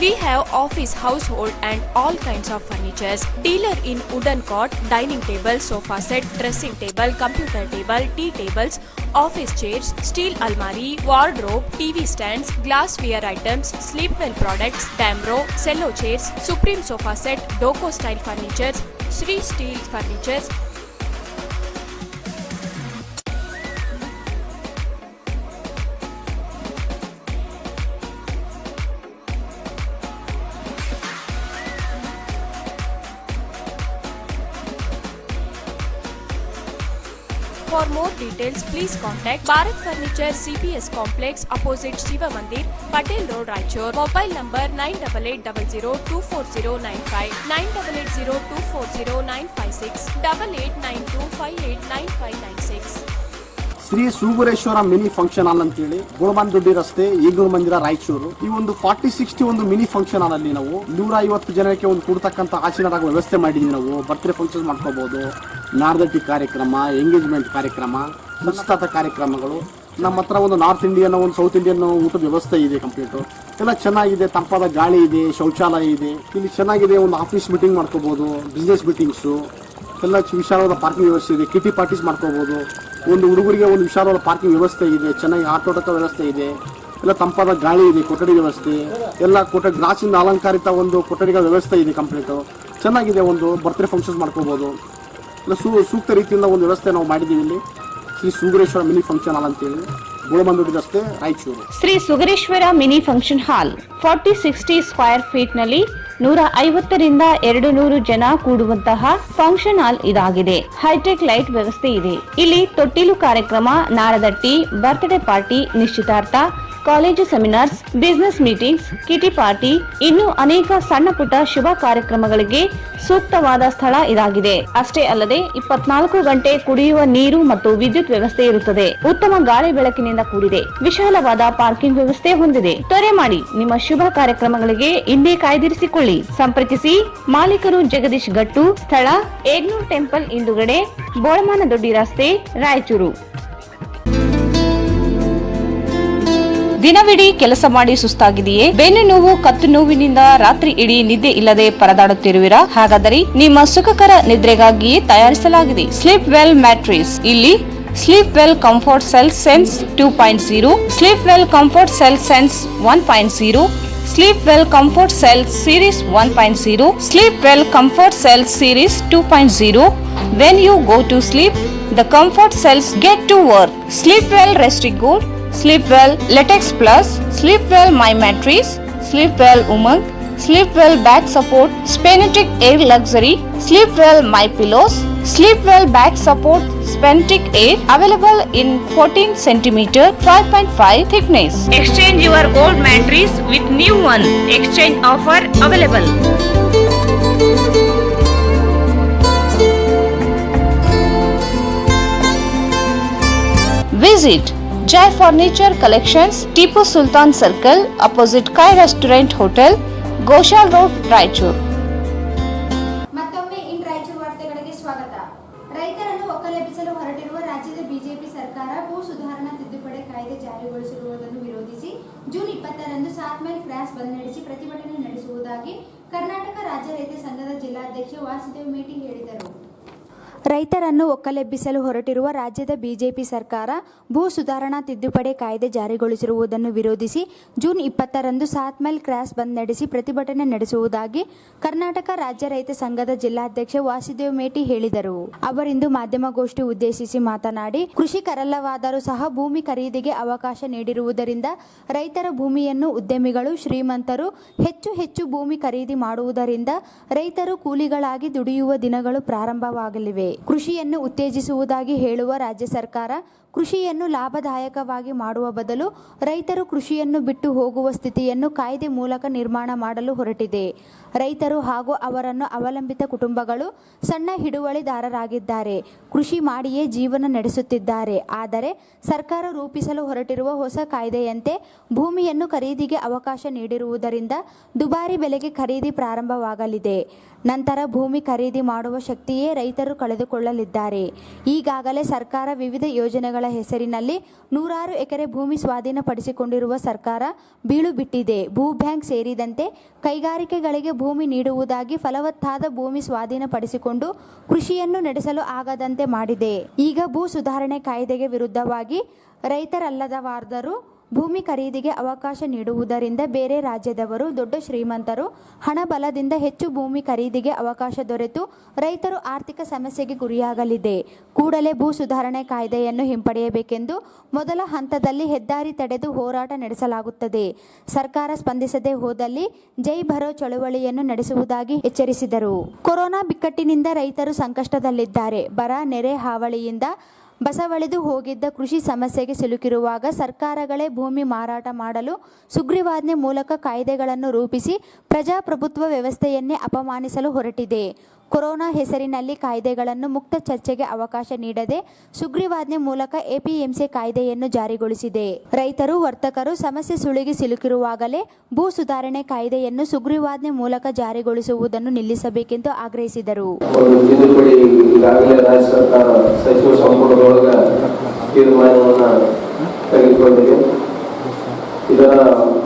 We have office, household and all kinds of furnitures. Dealer in wooden cot, dining table, sofa set, dressing table, computer table, tea tables, office chairs, steel almari, wardrobe, TV stands, glassware items, sleepwell products, Damro, cello chairs, Supreme sofa set, Doco style furnitures, Sri steel furnitures. For more details, please contact Bharat Furniture CPS Complex opposite Shiva Mandir, Patel Road, Raichur. Mobile number 9880240959, 9880240956, 8892589596. Shri Sugureshwara mini function hall ಅಂತೇಳಿ ಗೋಳಬಂದೊಡ್ಡಿ ರಸ್ತೆ ಈಗಲೂ ಮಂದಿರ ರಾಯಚೂರು. ಈ ಒಂದು 40-60 ಒಂದು mini function ಹಾಲ್ ಅಲ್ಲಿ ನಾವು 150 ಜನಕ್ಕೆ ಒಂದು ಕೊಡ್ತಕ್ಕಂಥ ಆಸೀನರಾಗುವ ವ್ಯವಸ್ಥೆ ಮಾಡಿದ್ವಿ. ನಾವು ಬರ್ತ್ಡೇ ಫಂಕ್ಷನ್ ಮಾಡ್ಕೋಬಹುದು, ನಾರ್ದಟ್ಟಿ ಕಾರ್ಯಕ್ರಮ, ಎಂಗೇಜ್ಮೆಂಟ್ ಕಾರ್ಯಕ್ರಮ, ನಿಶ್ಚಿತಾರ್ಥ ಕಾರ್ಯಕ್ರಮಗಳು. ನಮ್ಮ ಹತ್ರ ಒಂದು ನಾರ್ತ್ ಇಂಡಿಯನ್ ಒಂದು ಸೌತ್ ಇಂಡಿಯನ್ ಊಟದ ವ್ಯವಸ್ಥೆ ಇದೆ ಕಂಪ್ಲೀಟ್. ಎಲ್ಲ ಚೆನ್ನಾಗಿದೆ, ತಂಪಾದ ಗಾಳಿ ಇದೆ, ಶೌಚಾಲಯ ಇದೆ, ಇಲ್ಲಿ ಚೆನ್ನಾಗಿದೆ. ಒಂದು ಆಫೀಸ್ ಮೀಟಿಂಗ್ ಮಾಡ್ಕೋಬಹುದು, ಬಿಸ್ನೆಸ್ ಮೀಟಿಂಗ್ಸು, ಎಲ್ಲ ವಿಶಾಲವಾದ ಪಾರ್ಕಿಂಗ್ ವ್ಯವಸ್ಥೆ ಇದೆ. ಕಿಟಿ ಪಾರ್ಟೀಸ್ ಮಾಡ್ಕೋಬಹುದು. ಒಂದು ಹುಡುಗರಿಗೆ ಒಂದು ವಿಶಾಲವಾದ ಪಾರ್ಕಿಂಗ್ ವ್ಯವಸ್ಥೆ ಇದೆ, ಚೆನ್ನಾಗಿ ಆಟೋಟಕ ವ್ಯವಸ್ಥೆ ಇದೆ, ಎಲ್ಲ ತಂಪಾದ ಗಾಳಿ ಇದೆ, ಕೊಠಡಿ ವ್ಯವಸ್ಥೆ ಎಲ್ಲ ಗ್ಲಾಸಿಂದ ಅಲಂಕಾರಿತ ಒಂದು ಕೊಠಡಿಗಳ ವ್ಯವಸ್ಥೆ ಇದೆ ಕಂಪ್ಲೀಟು. ಚೆನ್ನಾಗಿದೆ. ಒಂದು ಬರ್ತ್ಡೇ ಫಂಕ್ಷನ್ಸ್ ಮಾಡ್ಕೋಬಹುದು. ಎಲ್ಲ ಸೂಕ್ತ ರೀತಿಯಿಂದ ಒಂದು ವ್ಯವಸ್ಥೆ ನಾವು ಮಾಡಿದ್ದೀವಿ ಇಲ್ಲಿ Shri Sugureshwara mini function hall ಅಂತೇಳಿ ಗೋಳಬಂದೊಡ್ಡಿ ರಸ್ತೆ ರಾಯಚೂರು. ಶ್ರೀ ಸುಗರೇಶ್ವರ ಮಿನಿ ಫಂಕ್ಷನ್ ಹಾಲ್ 40-60 ಸ್ಕ್ವೇರ್ ಫೀಟ್ ನಲ್ಲಿ 150ರಿಂದ 200 ಜನ ಕೂಡುವಂತಹ ಫಂಕ್ಷನ್ ಹಾಲ್ ಇದಾಗಿದೆ. ಹೈಟೆಕ್ ಲೈಟ್ ವ್ಯವಸ್ಥೆ ಇದೆ. ಇಲ್ಲಿ ತೊಟ್ಟಿಲು ಕಾರ್ಯಕ್ರಮ, ನಾರದಟ್ಟಿ, ಬರ್ತ್ಡೇ ಪಾರ್ಟಿ, ನಿಶ್ಚಿತಾರ್ಥ, college seminars, business meetings, ಕಿಟಿ party, ಇನ್ನು ಅನೇಕ ಸಣ್ಣ ಪುಟ್ಟ ಶುಭ ಕಾರ್ಯಕ್ರಮಗಳಿಗೆ ಸೂಕ್ತವಾದ ಸ್ಥಳ ಇದಾಗಿದೆ. ಅಷ್ಟೇ ಅಲ್ಲದೆ 24 ಗಂಟೆ ಕುಡಿಯುವ ನೀರು ಮತ್ತು ವಿದ್ಯುತ್ ವ್ಯವಸ್ಥೆ ಇರುತ್ತದೆ. ಉತ್ತಮ ಗಾಳಿ ಬೆಳಕಿನಿಂದ ಕೂಡಿದೆ. ವಿಶಾಲವಾದ ಪಾರ್ಕಿಂಗ್ ವ್ಯವಸ್ಥೆ ಹೊಂದಿದೆ. ತ್ವರೆ ಮಾಡಿ, ನಿಮ್ಮ ಶುಭ ಕಾರ್ಯಕ್ರಮಗಳಿಗೆ ಇಂದೇ ಕಾಯ್ದಿರಿಸಿಕೊಳ್ಳಿ. ಸಂಪರ್ಕಿಸಿ. ಮಾಲೀಕರು ಜಗದೀಶ್ ಗಟ್ಟು. ಸ್ಥಳ ಏಗ್ನೂರ್ ಟೆಂಪಲ್ ಹಿಂದುಗಡೆ, ಬೋಳಮಾನದೊಡ್ಡಿ ರಸ್ತೆ, ರಾಯಚೂರು. ದಿನವಿಡೀ ಕೆಲಸ ಮಾಡಿ ಸುಸ್ತಾಗಿದೆಯೇ? ಬೆನ್ನು ನೋವು, ಕತ್ತು ನೋವಿನಿಂದ ರಾತ್ರಿ ಇಡೀ ನಿದ್ದೆ ಇಲ್ಲದೆ ಪರದಾಡುತ್ತಿರುವಿರಾ? ಹಾಗಾದರೆ ನಿಮ್ಮ ಸುಖಕರ ನಿದ್ರೆಗಾಗಿಯೇ ತಯಾರಿಸಲಾಗಿದೆ ಸ್ಲೀಪ್ ವೆಲ್ ಮ್ಯಾಟ್ರಿಸ್. ಇಲ್ಲಿ sleep well comfort cell sense 2.0, sleep well comfort cell sense 1.0, sleep well comfort cell series 1.0, sleep well comfort cell series 2.0. When you go to sleep, the comfort cells get to work. Sleep well Restigold, Sleep well Latex Plus, Sleep well My Mattress, Sleep well Umang, Sleep well Back Support, Spenetic Air Luxury, Sleep well My Pillows, Sleep well Back Support, Spenetic Air, available in 14 cm, 5.5 thickness. Exchange your old mattress with new one. Exchange offer available. Visit Jai Furniture Collections, Tipu Sultan Circle, opposite Kai Restaurant Hotel, Goshal Road, Raichur. ಮತ್ತೊಮ್ಮೆ ಇನ್ ರಾಯಚೂರು ವಾರ್ತೆಗಳಿಗೆ ಸ್ವಾಗತ. ರೈತರನ್ನು ಒಕ್ಕಲೆಬ್ಬಿಸಲು ಹೊರಟಿರುವ ರಾಜ್ಯದ BJP ಸರ್ಕಾರ ಭೂ ಸುಧಾರಣಾ ತಿದ್ದುಪಡಿ ಕಾಯ್ದೆ ಜಾರಿಗೊಳಿಸಿರುವುದನ್ನು ವಿರೋಧಿಸಿ ಜೂನ್ 20ರಂದು 7 ಮೈಲ್ ಕ್ರಾಸ್ ಬಂದ್ ನಡೆಸಿ ಪ್ರತಿಭಟನೆ ನಡೆಸುವುದಾಗಿ ಕರ್ನಾಟಕ ರಾಜ್ಯ ರೈತ ಸಂಘದ ಜಿಲ್ಲಾಧ್ಯಕ್ಷ ವಾಸುದೇವ್ ಮೇಟಿ ಹೇಳಿದರು. ರೈತರನ್ನು ಒಕ್ಕಲೆಬ್ಬಿಸಲು ಹೊರಟಿರುವ ರಾಜ್ಯದ ಬಿಜೆಪಿ ಸರ್ಕಾರ ಭೂ ಸುಧಾರಣಾ ತಿದ್ದುಪಡಿ ಕಾಯ್ದೆ ಜಾರಿಗೊಳಿಸಿರುವುದನ್ನು ವಿರೋಧಿಸಿ ಜೂನ್ 20ರಂದು 7 ಮೈಲ್ ಕ್ರಾಸ್ ಬಂದ್ ನಡೆಸಿ ಪ್ರತಿಭಟನೆ ನಡೆಸುವುದಾಗಿ ಕರ್ನಾಟಕ ರಾಜ್ಯ ರೈತ ಸಂಘದ ಜಿಲ್ಲಾಧ್ಯಕ್ಷ ವಾಸುದೇವ್ ಮೇಟಿ ಹೇಳಿದರು. ಅವರಿಂದು ಮಾಧ್ಯಮಗೋಷ್ಠಿ ಉದ್ದೇಶಿಸಿ ಮಾತನಾಡಿ, ಕೃಷಿಕರಲ್ಲವಾದರೂ ಸಹ ಭೂಮಿ ಖರೀದಿಗೆ ಅವಕಾಶ ನೀಡಿರುವುದರಿಂದ ರೈತರ ಭೂಮಿಯನ್ನು ಉದ್ಯಮಿಗಳು, ಶ್ರೀಮಂತರು ಹೆಚ್ಚು ಭೂಮಿ ಖರೀದಿ ಮಾಡುವುದರಿಂದ ರೈತರು ಕೂಲಿಗಳಾಗಿ ದುಡಿಯುವ ದಿನಗಳು ಪ್ರಾರಂಭವಾಗಲಿವೆ. ಕೃಷಿಯನ್ನು ಉತ್ತೇಜಿಸುವುದಾಗಿ ಹೇಳುವ ರಾಜ್ಯ ಸರ್ಕಾರ ಕೃಷಿಯನ್ನು ಲಾಭದಾಯಕವಾಗಿ ಮಾಡುವ ಬದಲು ರೈತರು ಕೃಷಿಯನ್ನು ಬಿಟ್ಟು ಹೋಗುವ ಸ್ಥಿತಿಯನ್ನು ಕಾಯ್ದೆ ಮೂಲಕ ನಿರ್ಮಾಣ ಮಾಡಲು ಹೊರಟಿದೆ. ರೈತರು ಹಾಗೂ ಅವರನ್ನು ಅವಲಂಬಿತ ಕುಟುಂಬಗಳು ಸಣ್ಣ ಹಿಡುವಳಿದಾರರಾಗಿದ್ದಾರೆ. ಕೃಷಿ ಮಾಡಿಯೇ ಜೀವನ ನಡೆಸುತ್ತಿದ್ದಾರೆ. ಆದರೆ ಸರ್ಕಾರ ರೂಪಿಸಲು ಹೊರಟಿರುವ ಹೊಸ ಕಾಯ್ದೆಯಂತೆ ಭೂಮಿಯನ್ನು ಖರೀದಿಗೆ ಅವಕಾಶ ನೀಡಿರುವುದರಿಂದ ದುಬಾರಿ ಬೆಲೆಗೆ ಖರೀದಿ ಪ್ರಾರಂಭವಾಗಲಿದೆ. ನಂತರ ಭೂಮಿ ಖರೀದಿ ಮಾಡುವ ಶಕ್ತಿಯೇ ರೈತರು ಕಳೆದುಕೊಳ್ಳಲಿದ್ದಾರೆ. ಈಗಾಗಲೇ ಸರ್ಕಾರ ವಿವಿಧ ಯೋಜನೆಗಳ ಹೆಸರಿನಲ್ಲಿ 100 ಎಕರೆ ಭೂಮಿ ಸ್ವಾಧೀನಪಡಿಸಿಕೊಂಡಿರುವ ಸರ್ಕಾರ ಬೀಳು ಬಿಟ್ಟಿದೆ. ಭೂ ಬ್ಯಾಂಕ್ ಸೇರಿದಂತೆ ಕೈಗಾರಿಕೆಗಳಿಗೆ ಭೂಮಿ ನೀಡುವುದಾಗಿ ಫಲವತ್ತಾದ ಭೂಮಿ ಸ್ವಾಧೀನಪಡಿಸಿಕೊಂಡು ಕೃಷಿಯನ್ನು ನಡೆಸಲು ಆಗದಂತೆ ಮಾಡಿದೆ. ಈಗ ಭೂ ಸುಧಾರಣೆ ಕಾಯ್ದೆಗೆ ವಿರುದ್ಧವಾಗಿ ರೈತರಲ್ಲದವಾದರೂ ಭೂಮಿ ಖರೀದಿಗೆ ಅವಕಾಶ ನೀಡುವುದರಿಂದ ಬೇರೆ ರಾಜ್ಯದವರು, ದೊಡ್ಡ ಶ್ರೀಮಂತರು ಹಣಬಲದಿಂದ ಹೆಚ್ಚು ಭೂಮಿ ಖರೀದಿಗೆ ಅವಕಾಶ ದೊರೆತು ರೈತರು ಆರ್ಥಿಕ ಸಮಸ್ಯೆಗೆ ಗುರಿಯಾಗಲಿದೆ. ಕೂಡಲೇ ಭೂ ಸುಧಾರಣೆ ಕಾಯ್ದೆಯನ್ನು ಹಿಂಪಡೆಯಬೇಕೆಂದು ಮೊದಲ ಹಂತದಲ್ಲಿ ಹೆದ್ದಾರಿ ತಡೆದು ಹೋರಾಟ ನಡೆಸಲಾಗುತ್ತದೆ. ಸರ್ಕಾರ ಸ್ಪಂದಿಸದೆ ಹೋದಲ್ಲಿ ಜೈ ಭರೋ ಚಳುವಳಿಯನ್ನು ನಡೆಸುವುದಾಗಿ ಎಚ್ಚರಿಸಿದರು. ಕೊರೋನಾ ಬಿಕ್ಕಟ್ಟಿನಿಂದ ರೈತರು ಸಂಕಷ್ಟದಲ್ಲಿದ್ದಾರೆ. ಬರ, ನೆರೆ ಹಾವಳಿಯಿಂದ ಬಸವಳಿದು ಹೋಗಿದ್ದ ಕೃಷಿ ಸಮಸ್ಯೆಗೆ ಸಿಲುಕಿರುವಾಗ ಸರ್ಕಾರಗಳೇ ಭೂಮಿ ಮಾರಾಟ ಮಾಡಲು ಸುಗ್ರೀವಾಜ್ಞೆ ಮೂಲಕ ಕಾಯ್ದೆಗಳನ್ನು ರೂಪಿಸಿ ಪ್ರಜಾಪ್ರಭುತ್ವ ವ್ಯವಸ್ಥೆಯನ್ನೇ ಅಪಮಾನಿಸಲು ಹೊರಟಿದೆ. ಕೊರೋನಾ ಹೆಸರಿನಲ್ಲಿ ಕಾಯ್ದೆಗಳನ್ನು ಮುಕ್ತ ಚರ್ಚೆಗೆ ಅವಕಾಶ ನೀಡದೆ ಸುಗ್ರೀವಾಜ್ಞೆ ಮೂಲಕ ಎಪಿಎಂಸಿ ಕಾಯ್ದೆಯನ್ನು ಜಾರಿಗೊಳಿಸಿದೆ. ರೈತರು, ವರ್ತಕರು ಸಮಸ್ಯೆ ಸುಳಿಗೆ ಸಿಲುಕಿರುವಾಗಲೇ ಭೂ ಸುಧಾರಣೆ ಕಾಯ್ದೆಯನ್ನು ಸುಗ್ರೀವಾಜ್ಞೆ ಮೂಲಕ ಜಾರಿಗೊಳಿಸುವುದನ್ನು ನಿಲ್ಲಿಸಬೇಕೆಂದು ಆಗ್ರಹಿಸಿದರು. ಈಗಾಗಲೇ ರಾಜ್ಯ ಸರ್ಕಾರ ಸಚಿವ ಸಂಪುಟದೊಳಗೆ ತೀರ್ಮಾನವನ್ನು ತೆಗೆದುಕೊಂಡಿದೆ. ಇದರ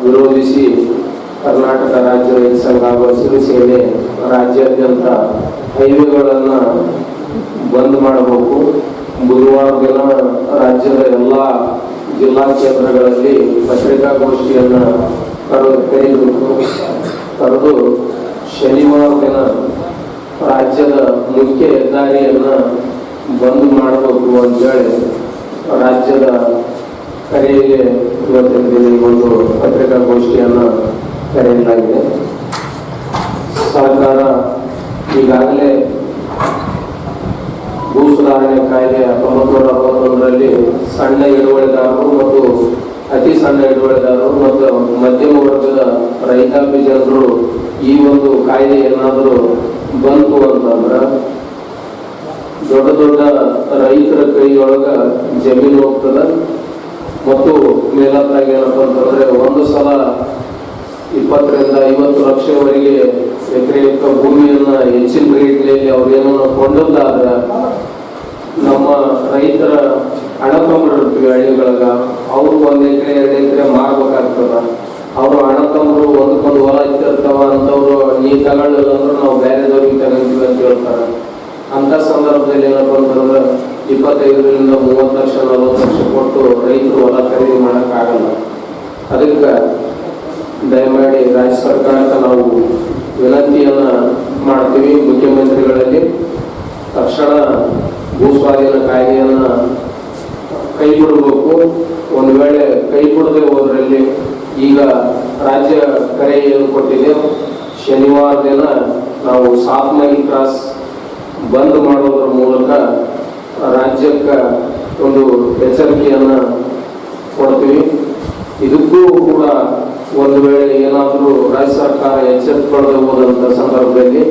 ವಿರೋಧಿಸಿ ಕರ್ನಾಟಕ ರಾಜ್ಯ ರೈತ ಸಂಘ ಹಾಗೂ ಹಸಿರು ಸೇನೆ ರಾಜ್ಯಾದ್ಯಂತ ಹೈವೇಗಳನ್ನು ಬಂದ್ ಮಾಡಬೇಕು. ಬುಧವಾರ ದಿನ ರಾಜ್ಯದ ಎಲ್ಲ ಜಿಲ್ಲಾ ಕೇಂದ್ರಗಳಲ್ಲಿ ಪತ್ರಿಕಾಗೋಷ್ಠಿಯನ್ನು ಕರೆದು ಶನಿವಾರ ದಿನ ರಾಜ್ಯದ ಮುಖ್ಯ ಹೆದ್ದಾರಿಯನ್ನು ಬಂದ್ ಮಾಡಬೇಕು ಅಂತೇಳಿ ರಾಜ್ಯದ ಕರೆಗೆ ಇವತ್ತಿನ ದಿನ ಒಂದು ಪತ್ರಿಕಾಗೋಷ್ಠಿಯನ್ನು ಕರೆಯಲಾಗಿದೆ. ಸರ್ಕಾರ ಈಗಾಗಲೇ ಭೂ ಸುಧಾರಣೆ ಕಾಯ್ದೆ 1961ರಲ್ಲಿ ಸಣ್ಣ ಹಿಡುವಳಿದಾರರು ಮತ್ತು ಅತಿ ಸಣ್ಣ ಹಿಡುವಳಿದಾರರು ಮತ್ತು ಮಧ್ಯಮ ವರ್ಗದ ರೈತಾಪಿ ಜನರು ಈ ಒಂದು ಕಾಯ್ದೆ ಏನಾದರೂ ಬಂತು ಅಂತಂದ್ರೆ ದೊಡ್ಡ ದೊಡ್ಡ ರೈತರ ಕೈಯೊಳಗ ಜಮೀನು ಹೋಗ್ತದ ಮತ್ತು ಮೇಲತ್ತಾಗಿ ಏನಪ್ಪ ಅಂತಂದ್ರೆ ಒಂದು ಸಲ 20 ರಿಂದ 50 ಲಕ್ಷವರೆಗೆ ಎಕರೆಯುಕ್ತ ಭೂಮಿಯನ್ನ ಹೆಚ್ಚಿನ ರೇಟ್ನಲ್ಲಿ ಅವ್ರೇನೋ ಕೊಂಡದ್ದಾದ್ರೆ ನಮ್ಮ ರೈತರ ಅಣ್ಣತಮ್ಮರಿರ್ತೀವಿ ಹಳ್ಳಿಗಳಾಗ ಅವ್ರು 1 ಎಕರೆ 2 ಎಕರೆ ಮಾರ್ಬೇಕಾಗ್ತದ. ಅವರು ಅಣ್ಣತಮ್ಮರು ಒಂದಕ್ಕೊಂದು ಹೊಲ ಇರ್ತಾವ ಅಂತವ್ರು ನೀ ತಗೊಳ್ಳಿಲ್ಲ ಅಂದ್ರೆ ನಾವು ಬೇರೆದವ್ರಿಗೆ ತಗೊಂತೀವಿ ಅಂತ ಹೇಳ್ತಾರೆ. ಅಂತ ಸಂದರ್ಭದಲ್ಲಿ ಏನಪ್ಪ ಅಂತಂದ್ರೆ 25 ರಿಂದ 30 ಲಕ್ಷ 40 ಲಕ್ಷ ಕೊಟ್ಟು ರೈತರು ಹೊಲ ಖರೀದಿ ಮಾಡೋಕ್ಕಾಗಲ್ಲ. ಅದಕ್ಕೆ ದಯಮಾಡಿ ರಾಜ್ಯ ಸರ್ಕಾರಕ್ಕೆ ನಾವು ವಿನಂತಿಯನ್ನ ಮಾಡ್ತೀವಿ. ಮುಖ್ಯಮಂತ್ರಿಗಳಲ್ಲಿ ತಕ್ಷಣ ಭೂ ಸ್ವಾಧೀನ ಕಾಯ್ದೆಯನ್ನ ಕೈ ಬಿಡಬೇಕು. ಒಂದು ವೇಳೆ ಕೈ ಬಿಡದೆ ಹೋದ್ರಲ್ಲಿ ಈಗ ರಾಜ್ಯ ಕರೆ ಏನು ಕೊಟ್ಟಿದೆ, ಶನಿವಾರ ದಿನ ನಾವು 7 ಮೈಲ್ ಕ್ರಾಸ್ ಬಂದ್ ಮಾಡೋದ್ರ ಮೂಲಕ ರಾಜ್ಯಕ್ಕೆ ಒಂದು ಎಚ್ಚರಿಕೆಯನ್ನ ಕೊಡ್ತೀವಿ. ಇದಕ್ಕೂ ಕೂಡ ಒಂದು ವೇಳೆ ಏನಾದರೂ ರಾಜ್ಯ ಸರ್ಕಾರ ಎಚ್ಚೆತ್ತುಕೊಳ್ಳದೆ ಹೋದಂಥ ಸಂದರ್ಭದಲ್ಲಿ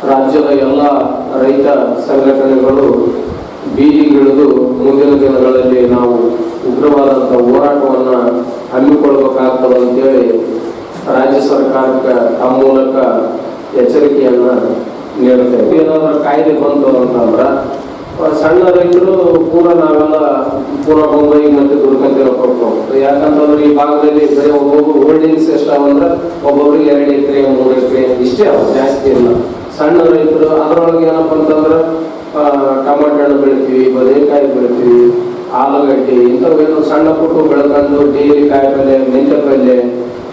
ರಾಜ್ಯದ ಎಲ್ಲ ರೈತ ಸಂಘಟನೆಗಳು ಬೀದಿಗಿಳಿದು ಮುಂದಿನ ದಿನಗಳಲ್ಲಿ ನಾವು ಉಗ್ರವಾದಂಥ ಹೋರಾಟವನ್ನು ಹಮ್ಮಿಕೊಳ್ಳಬೇಕಾಗ್ತದೆ ಅಂತೇಳಿ ರಾಜ್ಯ ಸರ್ಕಾರಕ್ಕೆ ಆ ಮೂಲಕ ಎಚ್ಚರಿಕೆಯನ್ನ ನೀಡುತ್ತೇವೆ. ಏನಾದರೂ ಕಾಯ್ದೆ ಬಂತು ಅಂತಂದ್ರೆ ಸಣ್ಣ ರೈತರು ನಾವೆಲ್ಲ ಮುಂಬೈ ಮತ್ತೆ ದುರ್ಗಂತಿನ ಕೊಡ್ಬೋದು. ಯಾಕಂತಂದ್ರೆ ಈ ಭಾಗದಲ್ಲಿ ಬರೀ ಒಬ್ಬೊಬ್ರು ಹೋಲ್ಡಿಂಗ್ಸ್ ಎಷ್ಟಾವಂದ್ರೆ ಒಬ್ಬೊಬ್ರಿಗೆ 2 ಎಕರೆ 3 ಎಕರೆ ಇಷ್ಟೇ ಅವ, ಜಾಸ್ತಿ ಇಲ್ಲ. ಸಣ್ಣ ರೈತರು ಅದರೊಳಗೆ ಏನಪ್ಪ ಅಂತಂದ್ರೆ ಟಮಾಟೆ ಹಣ್ಣು ಬೆಳಿತೀವಿ, ಬದನೆಕಾಯಿ ಬೆಳಿತೀವಿ, ಆಲೂಗಡ್ಡೆ ಇಂಥವೇನು ಸಣ್ಣ ಪುಟ್ಟು ಬೆಳ್ಕೊಂಡು ಡೈಲಿ ಕಾಯಿಪಲ್ಲೆ, ಮೆಂತ್ಯ ಪಲ್ಲೆ,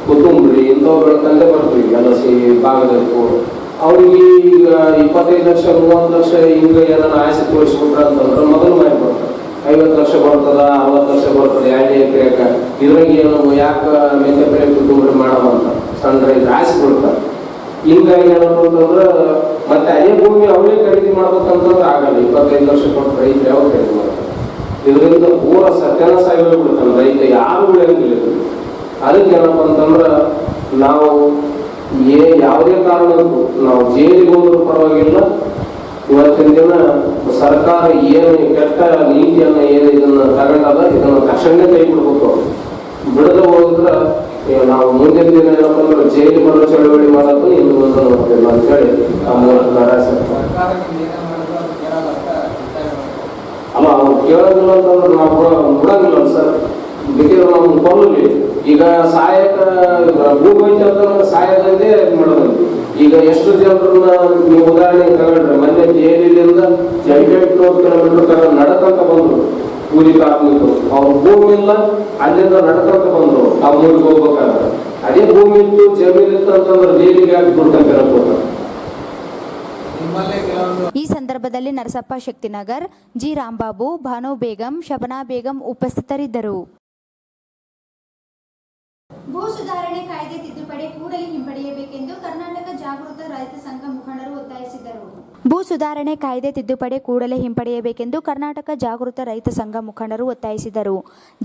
ಕೊತ್ತಂಬರಿ ಇಂಥವು ಬೆಳ್ಕೊಂಡೇ ಬರ್ತೀವಿ ಎಲ್ಲ ಭಾಗದಕ್ಕೂ. ಅವ್ರಿಗೆ ಈಗ 25 ಲಕ್ಷ 30 ಲಕ್ಷ ಹಿಂಗೆ ಏನಾರ ಆಸೆ ತೋರಿಸ್ಬಿಟ್ರ ಅಂತಂದ್ರೆ ಮೊದಲು ಮಾಡಿ ಬರ್ತಾರೆ. 50 ಲಕ್ಷ ಬರ್ತದ, 60 ಲಕ್ಷ ಬರ್ತದೆ 2 ಎಕರೆಗೆ. ಇದ್ರಾಗ ಏನು ಯಾಕೆ ಮೆಂತ್ಯ ಪಲ್ಲೆ ಕೊತ್ತಂಬರಿ ಮಾಡವಂತ ಸಣ್ಣ ರೈತರು ಆಸೆ ಬಿಡ್ತಾರೆ. ಹಿಂಗಾಗಿ ಏನಪ್ಪ ಅಂತಂದ್ರೆ ಮತ್ತೆ ಅದೇ ಭೂಮಿ ಅವರೇ ಖರೀದಿ ಮಾಡ್ಬೇಕಂತಂದ್ರೆ ಆಗಲ್ಲ. 25 ಲಕ್ಷ ಕೊಟ್ಟು ರೈತರು ಯಾವ ಖರೀದಿ ಮಾಡ್ತಾರೆ? ಇದರಿಂದ ಪೂರ ಸತ್ಯಾನಾಶ ಆಗಿಬಿಡ್ತಾನೆ ರೈತ, ಯಾರು ಉಳಿಯಂಗಿಲ್ಲ. ಅದಕ್ಕೆ ಏನಪ್ಪ ಅಂತಂದ್ರೆ ನಾವು ಯಾವುದೇ ಕಾರಣಕ್ಕೂ ನಾವು ಜೈಲಿಗೆ ಹೋದ್ರೂ ಪರವಾಗಿಲ್ಲ. ಇವತ್ತಿನ ದಿನ ಸರ್ಕಾರ ಏನು ಕೆಟ್ಟ ನೀತಿಯನ್ನ ಏನು ಇದನ್ನ ತಗೊಂಡದ ಇದನ್ನ ತಕ್ಷಣ ಕೈ ಬಿಡ್ಬೇಕು. ಬಿಡದ ಹೋದ್ರೆ ನಾವು ಮುಂದಿನ ದಿನ ಏನಪ್ಪ ಅಂದ್ರೆ ಜೈಲು ಬರೋ ಚಳವಳಿ ಮಾಡೋದು ಇನ್ನು ಮುಂದೆ ನೋಡ್ತೇವೆ ಅಂತೇಳಿ ಆ ಮೂಲಕ ಅಲ್ಲ ಅವ್ರು ಕೇಳೋದಿಲ್ಲ ಅಂತಂದ್ರೆ ನಾವು ಬಿಡಂಗಿಲ್ಲ ಸರ್. ಬೇಕಿದ್ರೆ ನಾವು ಕೊಲ್ಲಲಿ. ಈಗ ಸಹಾಯಕ ಭೂಮಿ ಅಂತಂದ್ರೆ ಸಹಾಯದಂತೆ ಮಾಡೋದು. ಈಗ ಎಷ್ಟು ಜನರನ್ನ ನೀವು ಉದಾಹರಣೆ ತಗೊಂಡ್ರೆ ಮೊನ್ನೆ ಜೈಲಿನಿಂದ 800 ಕಿಲೋಮೀಟರ್ ನಡಕಂತ ಬಂದ್ರು ಕೂಲಿ ಕಾರ್ಮಿಕರು. ಅವ್ರ ಭೂಮಿ ಇಲ್ಲ, ಅಲ್ಲಿಂದ ನಡ್ಕೊಂತ ಬಂದ್ರು ತಾವು ಊರಿಗೆ ಹೋಗ್ಬೇಕಾದ್ರೆ. ಅದೇ ಭೂಮಿ ಇತ್ತು ಜಮೀನು ಇತ್ತು ಅಂತಂದ್ರೆ ಜೈಲಿಗೆ ಹಾಕಿ ಬಿಡ್ತಾರೆ. ಈ ಸಂದರ್ಭದಲ್ಲಿ ನರಸಪ್ಪ ಶಕ್ತಿನಗರ್, ಜಿ ರಾಂಬಾಬು, ಭಾನು ಬೇಗಂ, ಶಬನಾ ಬೇಗಂ ಉಪಸ್ಥಿತರಿದ್ದರು. ಭೂ ಸುಧಾರಣೆ ಕಾಯ್ದೆ ತಿದ್ದುಪಡಿ ಕೂಡಲೇ ಹಿಂಪಡೆಯಬೇಕೆಂದು ಕರ್ನಾಟಕ ಜಾಗೃತ ರೈತ ಸಂಘ ಮುಖಂಡರು ಒತ್ತಾಯಿಸಿದರು. ಭೂ ಸುಧಾರಣೆ ಕಾಯ್ದೆ ತಿದ್ದುಪಡಿ ಕೂಡಲೇ ಹಿಂಪಡೆಯಬೇಕೆಂದು ಕರ್ನಾಟಕ ಜಾಗೃತ ರೈತ ಸಂಘ ಮುಖಂಡರು ಒತ್ತಾಯಿಸಿದರು.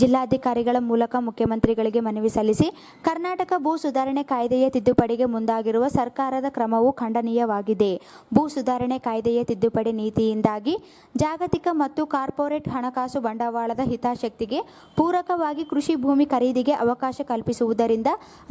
ಜಿಲ್ಲಾಧಿಕಾರಿಗಳ ಮೂಲಕ ಮುಖ್ಯಮಂತ್ರಿಗಳಿಗೆ ಮನವಿ ಸಲ್ಲಿಸಿ ಕರ್ನಾಟಕ ಭೂ ಸುಧಾರಣೆ ಕಾಯ್ದೆಯ ತಿದ್ದುಪಡಿಗೆ ಮುಂದಾಗಿರುವ ಸರ್ಕಾರದ ಕ್ರಮವು ಖಂಡನೀಯವಾಗಿದೆ. ಭೂ ಸುಧಾರಣೆ ಕಾಯ್ದೆಯ ತಿದ್ದುಪಡಿ ನೀತಿಯಿಂದಾಗಿ ಜಾಗತಿಕ ಮತ್ತು ಕಾರ್ಪೊರೇಟ್ ಹಣಕಾಸು ಬಂಡವಾಳದ ಹಿತಾಸಕ್ತಿಗೆ ಪೂರಕವಾಗಿ ಕೃಷಿ ಭೂಮಿ ಖರೀದಿಗೆ ಅವಕಾಶ ಕಲ್ಪಿಸುವುದರಿಂದ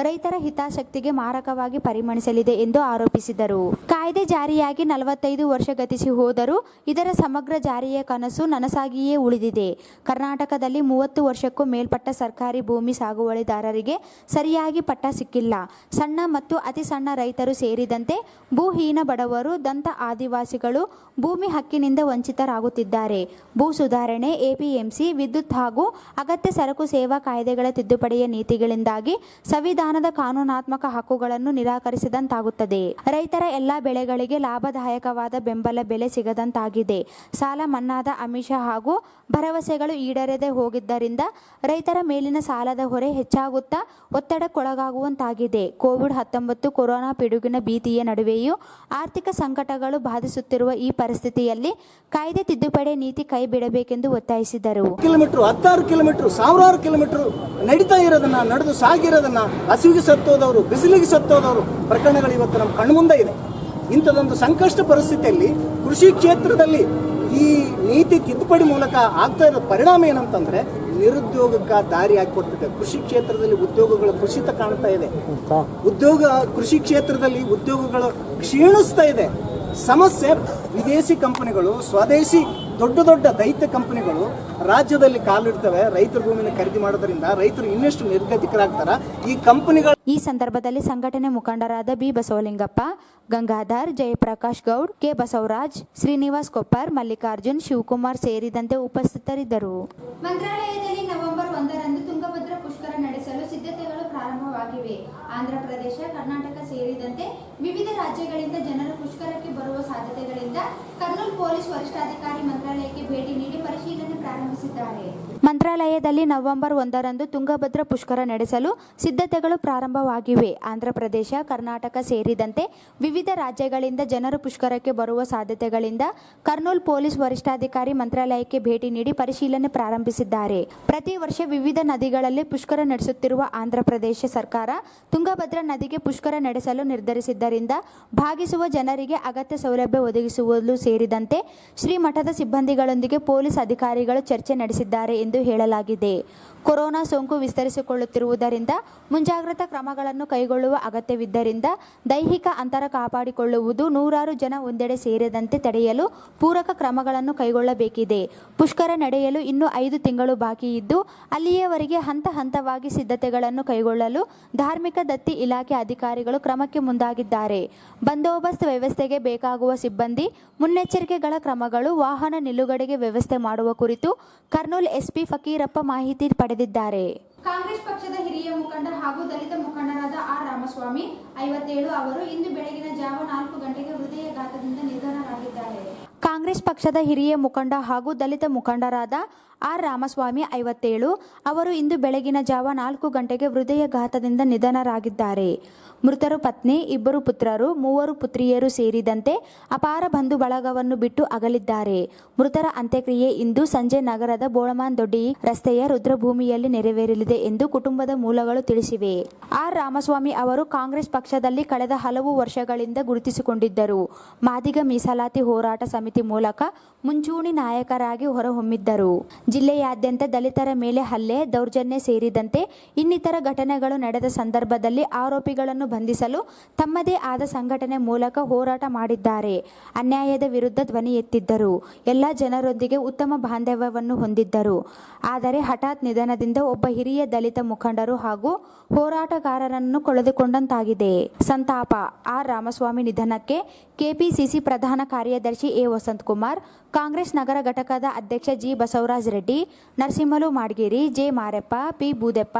ರೈತರ ಹಿತಾಸಕ್ತಿಗೆ ಮಾರಕವಾಗಿ ಪರಿಣಮಿಸಲಿದೆ ಎಂದು ಆರೋಪಿಸಿದರು. ಕಾಯ್ದೆ ಜಾರಿಯಾಗಿ 45 ವರ್ಷ ಗತಿಸಿ ಹೋದರೂ ಇದರ ಸಮಗ್ರ ಜಾರಿಯ ಕನಸು ನನಸಾಗಿಯೇ ಉಳಿದಿದೆ. ಕರ್ನಾಟಕದಲ್ಲಿ 30 ವರ್ಷಕ್ಕೂ ಮೇಲ್ಪಟ್ಟ ಸರ್ಕಾರಿ ಭೂಮಿ ಸಾಗುವಳಿದಾರರಿಗೆ ಸರಿಯಾಗಿ ಪಟ್ಟ ಸಿಕ್ಕಿಲ್ಲ. ಸಣ್ಣ ಮತ್ತು ಅತಿ ಸಣ್ಣ ರೈತರು ಸೇರಿದಂತೆ ಭೂಹೀನ ಬಡವರು, ದಂತ ಆದಿವಾಸಿಗಳು ಭೂಮಿ ಹಕ್ಕಿನಿಂದ ವಂಚಿತರಾಗುತ್ತಿದ್ದಾರೆ. ಭೂ ಸುಧಾರಣೆ, ಎಪಿಎಂಸಿ, ವಿದ್ಯುತ್ ಹಾಗೂ ಅಗತ್ಯ ಸರಕು ಸೇವಾ ಕಾಯ್ದೆಗಳ ತಿದ್ದುಪಡಿಯ ನೀತಿಗಳಿಂದಾಗಿ ಸಂವಿಧಾನದ ಕಾನೂನಾತ್ಮಕ ಹಕ್ಕುಗಳನ್ನು ನಿರಾಕರಿಸಿದಂತಾಗುತ್ತದೆ. ರೈತರ ಎಲ್ಲಾ ಬೆಳೆಗಳಿಗೆ ಲಾಭದಾಯಕವಾದ ಬೆಂಬಲ ಬೆಲೆ ಸಿಗದಂತಾಗಿದೆ. ಸಾಲ ಮನ್ನಾದ ಆಮಿಷ ಹಾಗೂ ಭರವಸೆಗಳು ಈಡೇರದೆ ಹೋಗಿದ್ದರಿಂದ ರೈತರ ಮೇಲಿನ ಸಾಲದ ಹೊರೆ ಹೆಚ್ಚಾಗುತ್ತಾ ಒತ್ತಡಕ್ಕೊಳಗಾಗುವಂತಾಗಿದೆ. ಕೋವಿಡ್-19 ಕೊರೋನಾ ಪಿಡುಗಿನ ಭೀತಿಯ ನಡುವೆಯೂ ಆರ್ಥಿಕ ಸಂಕಟಗಳು ಬಾಧಿಸುತ್ತಿರುವ ಈ ಪರಿಸ್ಥಿತಿಯಲ್ಲಿ ಕಾಯ್ದೆ ತಿದ್ದುಪಡಿ ನೀತಿ ಕೈ ಬಿಡಬೇಕೆಂದು ಒತ್ತಾಯಿಸಿದರು. ಕಿಲೋಮೀಟರ್ 16 ಕಿಲೋಮೀಟರ್ ಸಾವಿರಾರು ಕಿಲೋಮೀಟರ್ ನಡೀತಾ ಇರೋದನ್ನ, ನಡೆದು ಸಾಗಿರೋದನ್ನ, ಹಸಿವಿಗೆ ಸತ್ತೋದವರು, ಬಿಸಿಲಿಗೆ ಸತ್ತೋದವರು ಪ್ರಕರಣಗಳು ಇವತ್ತು ನಮ್ಮ ಕಣ್ಮುಂದೆ ಇದೆ. ಇಂಥದೊಂದು ಸಂಕಷ್ಟ ಪರಿಸ್ಥಿತಿಯಲ್ಲಿ ಕೃಷಿ ಕ್ಷೇತ್ರದಲ್ಲಿ ಈ ನೀತಿ ತಿದ್ದುಪಡಿ ಮೂಲಕ ಆಗ್ತಾ ಇರೋ ಪರಿಣಾಮ ಏನಂತಂದ್ರೆ ನಿರುದ್ಯೋಗಕ್ಕೆ ದಾರಿ ಹಾಕಿಕೊಡ್ತಿದೆ. ಕೃಷಿ ಕ್ಷೇತ್ರದಲ್ಲಿ ಉದ್ಯೋಗಗಳು ಕುಸಿತ ಕಾಣ್ತಾ ಇದೆ. ಕೃಷಿ ಕ್ಷೇತ್ರದಲ್ಲಿ ಉದ್ಯೋಗಗಳು ಕ್ಷೀಣಿಸ್ತಾ ಇದೆ. ಸಮಸ್ಯೆ ವಿದೇಶಿ ಕಂಪನಿಗಳು, ಸ್ವದೇಶಿ ದೊಡ್ಡ ದೊಡ್ಡ ದೈತ್ಯ ಕಂಪನಿಗಳು ರಾಜ್ಯದಲ್ಲಿ ಕಾಲಿಡ್ತವೆ. ರೈತರ ಭೂಮಿನ ಖರೀದಿ ಮಾಡೋದ್ರಿಂದ ರೈತರು ಇನ್ನಷ್ಟು ನಿರ್ಗತಿಕರಾಗ್ತಾರ. ಈ ಕಂಪನಿಗಳು ಈ ಸಂದರ್ಭದಲ್ಲಿ ಸಂಘಟನೆ ಮುಖಂಡರಾದ ಬಿ ಬಸವಲಿಂಗಪ್ಪ, ಗಂಗಾಧರ್, ಜಯಪ್ರಕಾಶ್ ಗೌಡ್, ಕೆ ಬಸವರಾಜ್, ಶ್ರೀನಿವಾಸ್ ಕೊಪ್ಪರ್, ಮಲ್ಲಿಕಾರ್ಜುನ್, ಶಿವಕುಮಾರ್ ಸೇರಿದಂತೆ ಉಪಸ್ಥಿತರಿದ್ದರು. ಮಂತ್ರಾಲಯದಲ್ಲಿ ನವೆಂಬರ್ 1ರಂದು ತುಂಗಭದ್ರಾ ಪುಷ್ಕರ ನಡೆಸಲು ಸಿದ್ಧತೆಗಳು ಪ್ರಾರಂಭವಾಗಿವೆ. ಆಂಧ್ರಪ್ರದೇಶ, ಕರ್ನಾಟಕ ಸೇರಿದಂತೆ ವಿವಿಧ ರಾಜ್ಯಗಳಿಂದ ಜನರು ಪುಷ್ಕರಕ್ಕೆ ಬರುವ ಸಾಧ್ಯತೆಗಳಿಂದ ಕರ್ನೂಲ್ ಪೊಲೀಸ್ ವರಿಷ್ಠಾಧಿಕಾರಿ ಮಂತ್ರಾಲಯಕ್ಕೆ ಭೇಟಿ ನೀಡಿ ಪರಿಶೀಲನೆ ಪ್ರಾರಂಭಿಸಿದ್ದಾರೆ. ಮಂತ್ರಾಲಯದಲ್ಲಿ ನವೆಂಬರ್ 1ರಂದು ತುಂಗಭದ್ರಾ ಪುಷ್ಕರ ನಡೆಸಲು ಸಿದ್ಧತೆಗಳು ಪ್ರಾರಂಭವಾಗಿವೆ. ಆಂಧ್ರಪ್ರದೇಶ, ಕರ್ನಾಟಕ ಸೇರಿದಂತೆ ವಿವಿಧ ರಾಜ್ಯಗಳಿಂದ ಜನರು ಪುಷ್ಕರಕ್ಕೆ ಬರುವ ಸಾಧ್ಯತೆಗಳಿಂದ ಕರ್ನೂಲ್ ಪೊಲೀಸ್ ವರಿಷ್ಠಾಧಿಕಾರಿ ಮಂತ್ರಾಲಯಕ್ಕೆ ಭೇಟಿ ನೀಡಿ ಪರಿಶೀಲನೆ ಪ್ರಾರಂಭಿಸಿದ್ದಾರೆ. ಪ್ರತಿ ವರ್ಷ ವಿವಿಧ ನದಿಗಳಲ್ಲಿ ಪುಷ್ಕರ ನಡೆಸುತ್ತಿರುವ ಆಂಧ್ರಪ್ರದೇಶ ಸರ್ಕಾರ ತುಂಗಭದ್ರಾ ನದಿಗೆ ಪುಷ್ಕರ ನಡೆಸಲು ನಿರ್ಧರಿಸಿದ್ದರಿಂದ ಭಾಗಿಸುವ ಜನರಿಗೆ ಅಗತ್ಯ ಸೌಲಭ್ಯ ಒದಗಿಸುವುದು ಸೇರಿದಂತೆ ಶ್ರೀಮಠದ ಸಿಬ್ಬಂದಿಗಳೊಂದಿಗೆ ಪೊಲೀಸ್ ಅಧಿಕಾರಿಗಳು ಚರ್ಚೆ ನಡೆಸಿದ್ದಾರೆ ಎಂದು ಹೇಳಲಾಗಿದೆ. ಕೊರೋನಾ ಸೋಂಕು ವಿಸ್ತರಿಸಿಕೊಳ್ಳುತ್ತಿರುವುದರಿಂದ ಮುಂಜಾಗ್ರತಾ ಕ್ರಮಗಳನ್ನು ಕೈಗೊಳ್ಳುವ ಅಗತ್ಯವಿದ್ದರಿಂದ ದೈಹಿಕ ಅಂತರ ಕಾಪಾಡಿಕೊಳ್ಳುವುದು, ನೂರಾರು ಜನ ಒಂದೆಡೆ ಸೇರದಂತೆ ತಡೆಯಲು ಪೂರಕ ಕ್ರಮಗಳನ್ನು ಕೈಗೊಳ್ಳಬೇಕಿದೆ. ಪುಷ್ಕರ ನಡೆಯಲು ಇನ್ನೂ 5 ತಿಂಗಳು ಬಾಕಿ ಇದ್ದು ಅಲ್ಲಿಯವರೆಗೆ ಹಂತ ಹಂತವಾಗಿ ಸಿದ್ಧತೆಗಳನ್ನು ಕೈಗೊಳ್ಳಲು ಧಾರ್ಮಿಕ ದತ್ತಿ ಇಲಾಖೆ ಅಧಿಕಾರಿಗಳು ಕ್ರಮಕ್ಕೆ ಮುಂದಾಗಿದ್ದಾರೆ. ಬಂದೋಬಸ್ತ್ ವ್ಯವಸ್ಥೆಗೆ ಬೇಕಾಗುವ ಸಿಬ್ಬಂದಿ, ಮುನ್ನೆಚ್ಚರಿಕೆಗಳ ಕ್ರಮಗಳು, ವಾಹನ ನಿಲುಗಡೆಗೆ ವ್ಯವಸ್ಥೆ ಮಾಡುವ ಕುರಿತು ಕರ್ನೂಲ್ ಎಸ್ಪಿ ಫಕೀರಪ್ಪ ಮಾಹಿತಿ ಪಡೆದಿದ್ದಾರೆ. ಕಾಂಗ್ರೆಸ್ ಪಕ್ಷದ ಹಿರಿಯ ಮುಖಂಡ ಹಾಗೂ ದಲಿತ ಮುಖಂಡರಾದ ಆರ್ ರಾಮಸ್ವಾಮಿ 57 ಅವರು ಇಂದು ಬೆಳಗಿನ ಜಾವ 4 ಗಂಟೆಗೆ ಹೃದಯಾಘಾತದಿಂದ ನಿಧನರಾಗಿದ್ದಾರೆ. ಕಾಂಗ್ರೆಸ್ ಪಕ್ಷದ ಹಿರಿಯ ಮುಖಂಡ ಹಾಗೂ ದಲಿತ ಮುಖಂಡರಾದ ಆರ್ ರಾಮಸ್ವಾಮಿ 57 ಅವರು ಇಂದು ಬೆಳಗಿನ ಜಾವ 4 ಗಂಟೆಗೆ ಹೃದಯಾಘಾತದಿಂದ ನಿಧನರಾಗಿದ್ದಾರೆ. ಮೃತರ ಪತ್ನಿ, 2 ಪುತ್ರರು, 3 ಪುತ್ರಿಯರು ಸೇರಿದಂತೆ ಅಪಾರ ಬಂಧು ಬಳಗವನ್ನು ಬಿಟ್ಟು ಅಗಲಿದ್ದಾರೆ. ಮೃತರ ಅಂತ್ಯಕ್ರಿಯೆ ಇಂದು ಸಂಜೆ ನಗರದ ಬೋಳಮಾನ್ ದೊಡ್ಡಿ ರಸ್ತೆಯ ರುದ್ರಭೂಮಿಯಲ್ಲಿ ನೆರವೇರಲಿದೆ ಎಂದು ಕುಟುಂಬದ ಮೂಲಗಳು ತಿಳಿಸಿವೆ. ಆರ್ ರಾಮಸ್ವಾಮಿ ಅವರು ಕಾಂಗ್ರೆಸ್ ಪಕ್ಷದಲ್ಲಿ ಕಳೆದ ಹಲವು ವರ್ಷಗಳಿಂದ ಗುರುತಿಸಿಕೊಂಡಿದ್ದರು. ಮಾದಿಗ ಮೀಸಲಾತಿ ಹೋರಾಟ ಸಮಿತಿ ಮೂಲಕ ಮುಂಚೂಣಿ ನಾಯಕರಾಗಿ ಹೊರಹೊಮ್ಮಿದ್ದರು. ಜಿಲ್ಲೆಯಾದ್ಯಂತ ದಲಿತರ ಮೇಲೆ ಹಲ್ಲೆ, ದೌರ್ಜನ್ಯ ಸೇರಿದಂತೆ ಇನ್ನಿತರ ಘಟನೆಗಳು ನಡೆದ ಸಂದರ್ಭದಲ್ಲಿ ಆರೋಪಿಗಳನ್ನು ಬಂಧಿಸಲು ತಮ್ಮದೇ ಆದ ಸಂಘಟನೆ ಮೂಲಕ ಹೋರಾಟ ಮಾಡಿದ್ದಾರೆ. ಅನ್ಯಾಯದ ವಿರುದ್ಧ ಧ್ವನಿ ಎತ್ತಿದ್ದರು. ಎಲ್ಲ ಜನರೊಂದಿಗೆ ಉತ್ತಮ ಬಾಂಧವ್ಯವನ್ನು ಹೊಂದಿದ್ದರು. ಆದರೆ ಹಠಾತ್ ನಿಧನದಿಂದ ಒಬ್ಬ ಹಿರಿಯ ದಲಿತ ಮುಖಂಡರು ಹಾಗೂ ಹೋರಾಟಗಾರರನ್ನು ಕಳೆದುಕೊಂಡಂತಾಗಿದೆ. ಸಂತಾಪ. ಆರ್ ರಾಮಸ್ವಾಮಿ ನಿಧನಕ್ಕೆ ಕೆಪಿಸಿಸಿ ಪ್ರಧಾನ ಕಾರ್ಯದರ್ಶಿ ಎ ವಸಂತಕುಮಾರ್, ಕಾಂಗ್ರೆಸ್ ನಗರ ಘಟಕದ ಅಧ್ಯಕ್ಷ G Basavaraja Reddy, Narasimhalu Madageri, J Mareppa, P Boodeppa,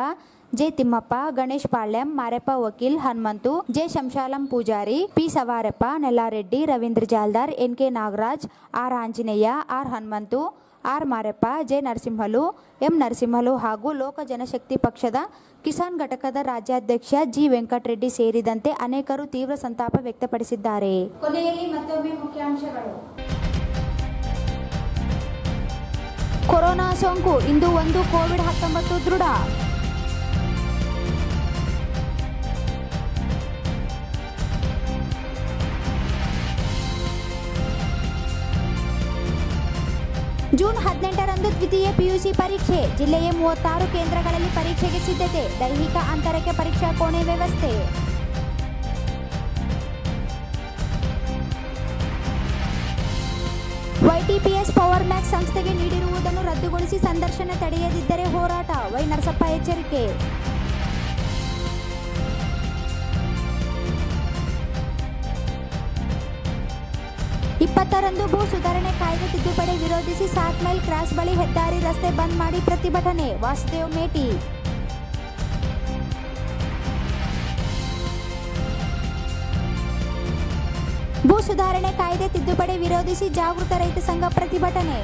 J Thimmappa, Ganesh Palyam, Mareppa ವಕೀಲ್, Hanumanthu, J Shamshalam Pujari, P Savareppa, Nellareddy, Ravindra Jaldar, N K Nagaraj, R Anjaneya, R Hanumanthu, R Mareppa, J Narasimhalu, M Narasimhalu ಹಾಗೂ ಲೋಕ ಜನಶಕ್ತಿ ಪಕ್ಷದ ಕಿಸಾನ್ ಘಟಕದ ರಾಜ್ಯಾಧ್ಯಕ್ಷ ಜಿ ವೆಂಕಟರೆಡ್ಡಿ ಸೇರಿದಂತೆ ಅನೇಕರು ತೀವ್ರ ಸಂತಾಪ ವ್ಯಕ್ತಪಡಿಸಿದ್ದಾರೆ. ಕೊನೆಯಲ್ಲಿ ಮತ್ತೊಮ್ಮೆ ಮುಖ್ಯಾಂಶಗಳು. ಕೊರೋನಾ ಸೋಂಕು ಇಂದು 1, ಕೋವಿಡ್-19 ದೃಢ. ಜೂನ್ 18ರಂದು ದ್ವಿತೀಯ ಪಿಯುಸಿ ಪರೀಕ್ಷೆ. ಜಿಲ್ಲೆಯ 36 ಕೇಂದ್ರಗಳಲ್ಲಿ ಪರೀಕ್ಷೆಗೆ ಸಿದ್ಧತೆ. ದೈಹಿಕ ಅಂತರಕ್ಕೆ ಪರೀಕ್ಷಾ ಕೋಣೆ ವ್ಯವಸ್ಥೆ. YTPS ಪವರ್ ಮ್ಯಾಕ್ಸ್ ಸಂಸ್ಥೆಗೆ ನೀಡಿರುವುದನ್ನು ರದ್ದುಗೊಳಿಸಿ ಸಂದರ್ಶನ ತಡೆಯದಿದ್ದರೆ ಹೋರಾಟ. ವೈ ನರಸಪ್ಪ ಎಚ್ಚರಿಕೆ. ರಂದು ಭೂ ಸುಧಾರಣೆ ಕಾಯ್ದೆ ತಿದ್ದುಪಡಿ ವಿರೋಧಿಸಿ 7 ಮೈಲ್ ಕ್ರಾಸ್ ಬಳಿ ಹೆದ್ದಾರಿ ರಸ್ತೆ ಬಂದ್ ಮಾಡಿ ಪ್ರತಿಭಟನೆ. ವಾಸುದೇವ್ ಮೇಟಿ. ಭೂ ಸುಧಾರಣೆ ಕಾಯ್ದೆ ತಿದ್ದುಪಡಿ ವಿರೋಧಿಸಿ ಜಾಗೃತ ರೈತ ಸಂಘ ಪ್ರತಿಭಟನೆ.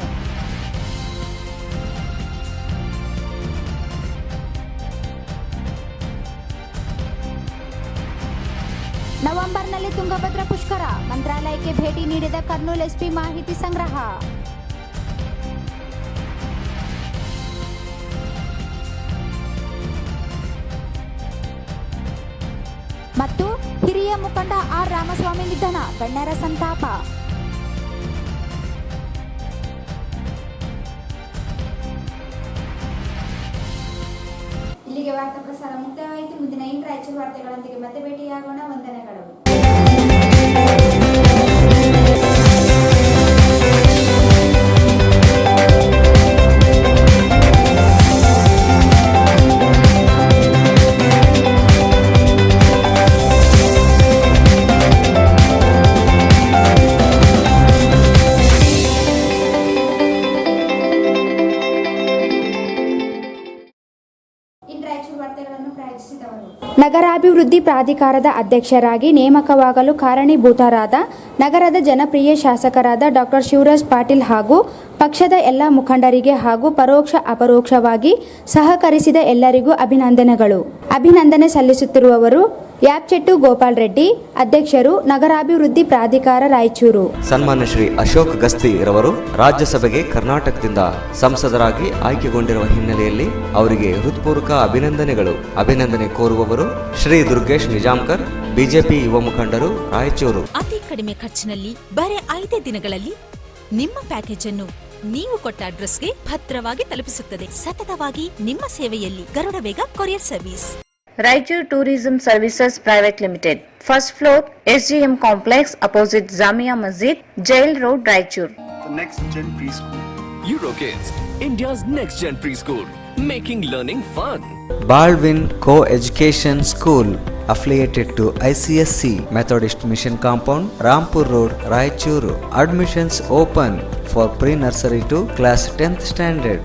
ನವೆಂಬರ್ನಲ್ಲಿ ತುಂಗಭದ್ರಾ ಪುಷ್ಕರ. ಮಂತ್ರಾಲಯಕ್ಕೆ ಭೇಟಿ ನೀಡಿದ ಕರ್ನೂಲ್ ಎಸ್ಪಿ ಮಾಹಿತಿ ಸಂಗ್ರಹ. ಮತ್ತು ಹಿರಿಯ ಮುಖಂಡ ಆರ್ ರಾಮಸ್ವಾಮಿ ನಿಧನ, ಗಣ್ಯರ ಸಂತಾಪ. ಇಲ್ಲಿಗೆ ವಾರ್ತಾ ಪ್ರಸಾರ ಮುಕ್ತಾಯವಾಯಿತು. ಮುಂದಿನ ರಾಯಚೂರು ವಾರ್ತೆಗಳೊಂದಿಗೆ ಮತ್ತೆ ಭೇಟಿಯಾಗೋಣ. ವಂದನೆಗಳು. ನಗರಾಭಿವೃದ್ಧಿ ಪ್ರಾಧಿಕಾರದ ಅಧ್ಯಕ್ಷರಾಗಿ ನೇಮಕವಾಗಲು ಕಾರಣೀಭೂತರಾದ ನಗರದ ಜನಪ್ರಿಯ ಶಾಸಕರಾದ ಡಾಕ್ಟರ್ ಶಿವರಾಜ್ ಪಾಟೀಲ್ ಹಾಗೂ ಪಕ್ಷದ ಎಲ್ಲ ಮುಖಂಡರಿಗೆ ಹಾಗೂ ಪರೋಕ್ಷ ಅಪರೋಕ್ಷವಾಗಿ ಸಹಕರಿಸಿದ ಎಲ್ಲರಿಗೂ ಅಭಿನಂದನೆಗಳು. ಅಭಿನಂದನೆ ಸಲ್ಲಿಸುತ್ತಿರುವವರು ಯಾಪ್ಚೆಟ್ಟು ಗೋಪಾಲ್ ರೆಡ್ಡಿ, ಅಧ್ಯಕ್ಷರು, ನಗರಾಭಿವೃದ್ಧಿ ಪ್ರಾಧಿಕಾರ, ರಾಯಚೂರು. ಸನ್ಮಾನ್ಯ ಶ್ರೀ ಅಶೋಕ್ ಗಸ್ತಿ ರವರು ರಾಜ್ಯಸಭೆಗೆ ಕರ್ನಾಟಕದಿಂದ ಸಂಸದರಾಗಿ ಆಯ್ಕೆಗೊಂಡಿರುವ ಹಿನ್ನೆಲೆಯಲ್ಲಿ ಅವರಿಗೆ ಹೃತ್ಪೂರ್ವಕ ಅಭಿನಂದನೆಗಳು. ಅಭಿನಂದನೆ ಕೋರುವವರು ಶ್ರೀ ದುರ್ಗೇಶ್ ನಿಜಾಮ್ಕರ್, ಬಿಜೆಪಿ ಯುವ ಮುಖಂಡರು, ರಾಯಚೂರು. ಅತಿ ಕಡಿಮೆ ಖರ್ಚಿನಲ್ಲಿ ಬರೀ 5 ದಿನಗಳಲ್ಲಿ ನಿಮ್ಮ ಪ್ಯಾಕೇಜ್ ಅನ್ನು ನೀವು ಕೊಟ್ಟ ಅಡ್ರೆಸ್ಗೆ ಭದ್ರವಾಗಿ ತಲುಪಿಸುತ್ತದೆ. ಸತತವಾಗಿ ನಿಮ್ಮ ಸೇವೆಯಲ್ಲಿ ಗರುಡ ವೇಗ courier service. Raichur Tourism Services Private Limited, first floor, SGM Complex, opposite Zamia Masjid, Jail Road, Raichur. The next gen preschool. Eurokids, India's next gen preschool, making learning fun. Baldwin Co-Education School, affiliated to ICSC, Methodist Mission Compound, Rampur Road, Raichuru. Admissions open for pre-nursery to class 10th standard.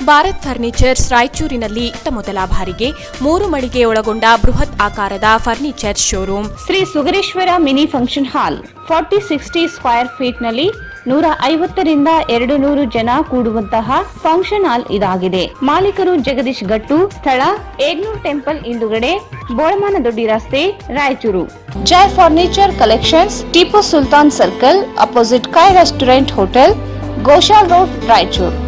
Bharat furnitures ರಾಯಚೂರಿನಲ್ಲಿ ಮೊದಲ ಬಾರಿಗೆ 3 ಮಳಿಗೆ ಒಳಗೊಂಡ ಬೃಹತ್ ಆಕಾರದ furniture showroom. Shri Sugareshwara mini function ಹಾಲ್ 40-60 square feet ನಲ್ಲಿ 150ರಿಂದ 200 ಜನ ಕೂಡುವಂತಹ function hall ಇದಾಗಿದೆ. ಮಾಲೀಕರು ಜಗದೀಶ್ ಗಟ್ಟು, ಸ್ಥಳ ಏಗ್ನೂರ್ ಟೆಂಪಲ್ ಹಿಂದುಗಡೆ, ಬೋಳಮಾನದೊಡ್ಡಿ ರಸ್ತೆ, Raichur. Jai furniture collections, Tipu Sultan circle, opposite ಕೈ restaurant hotel, Goshal road, Raichur.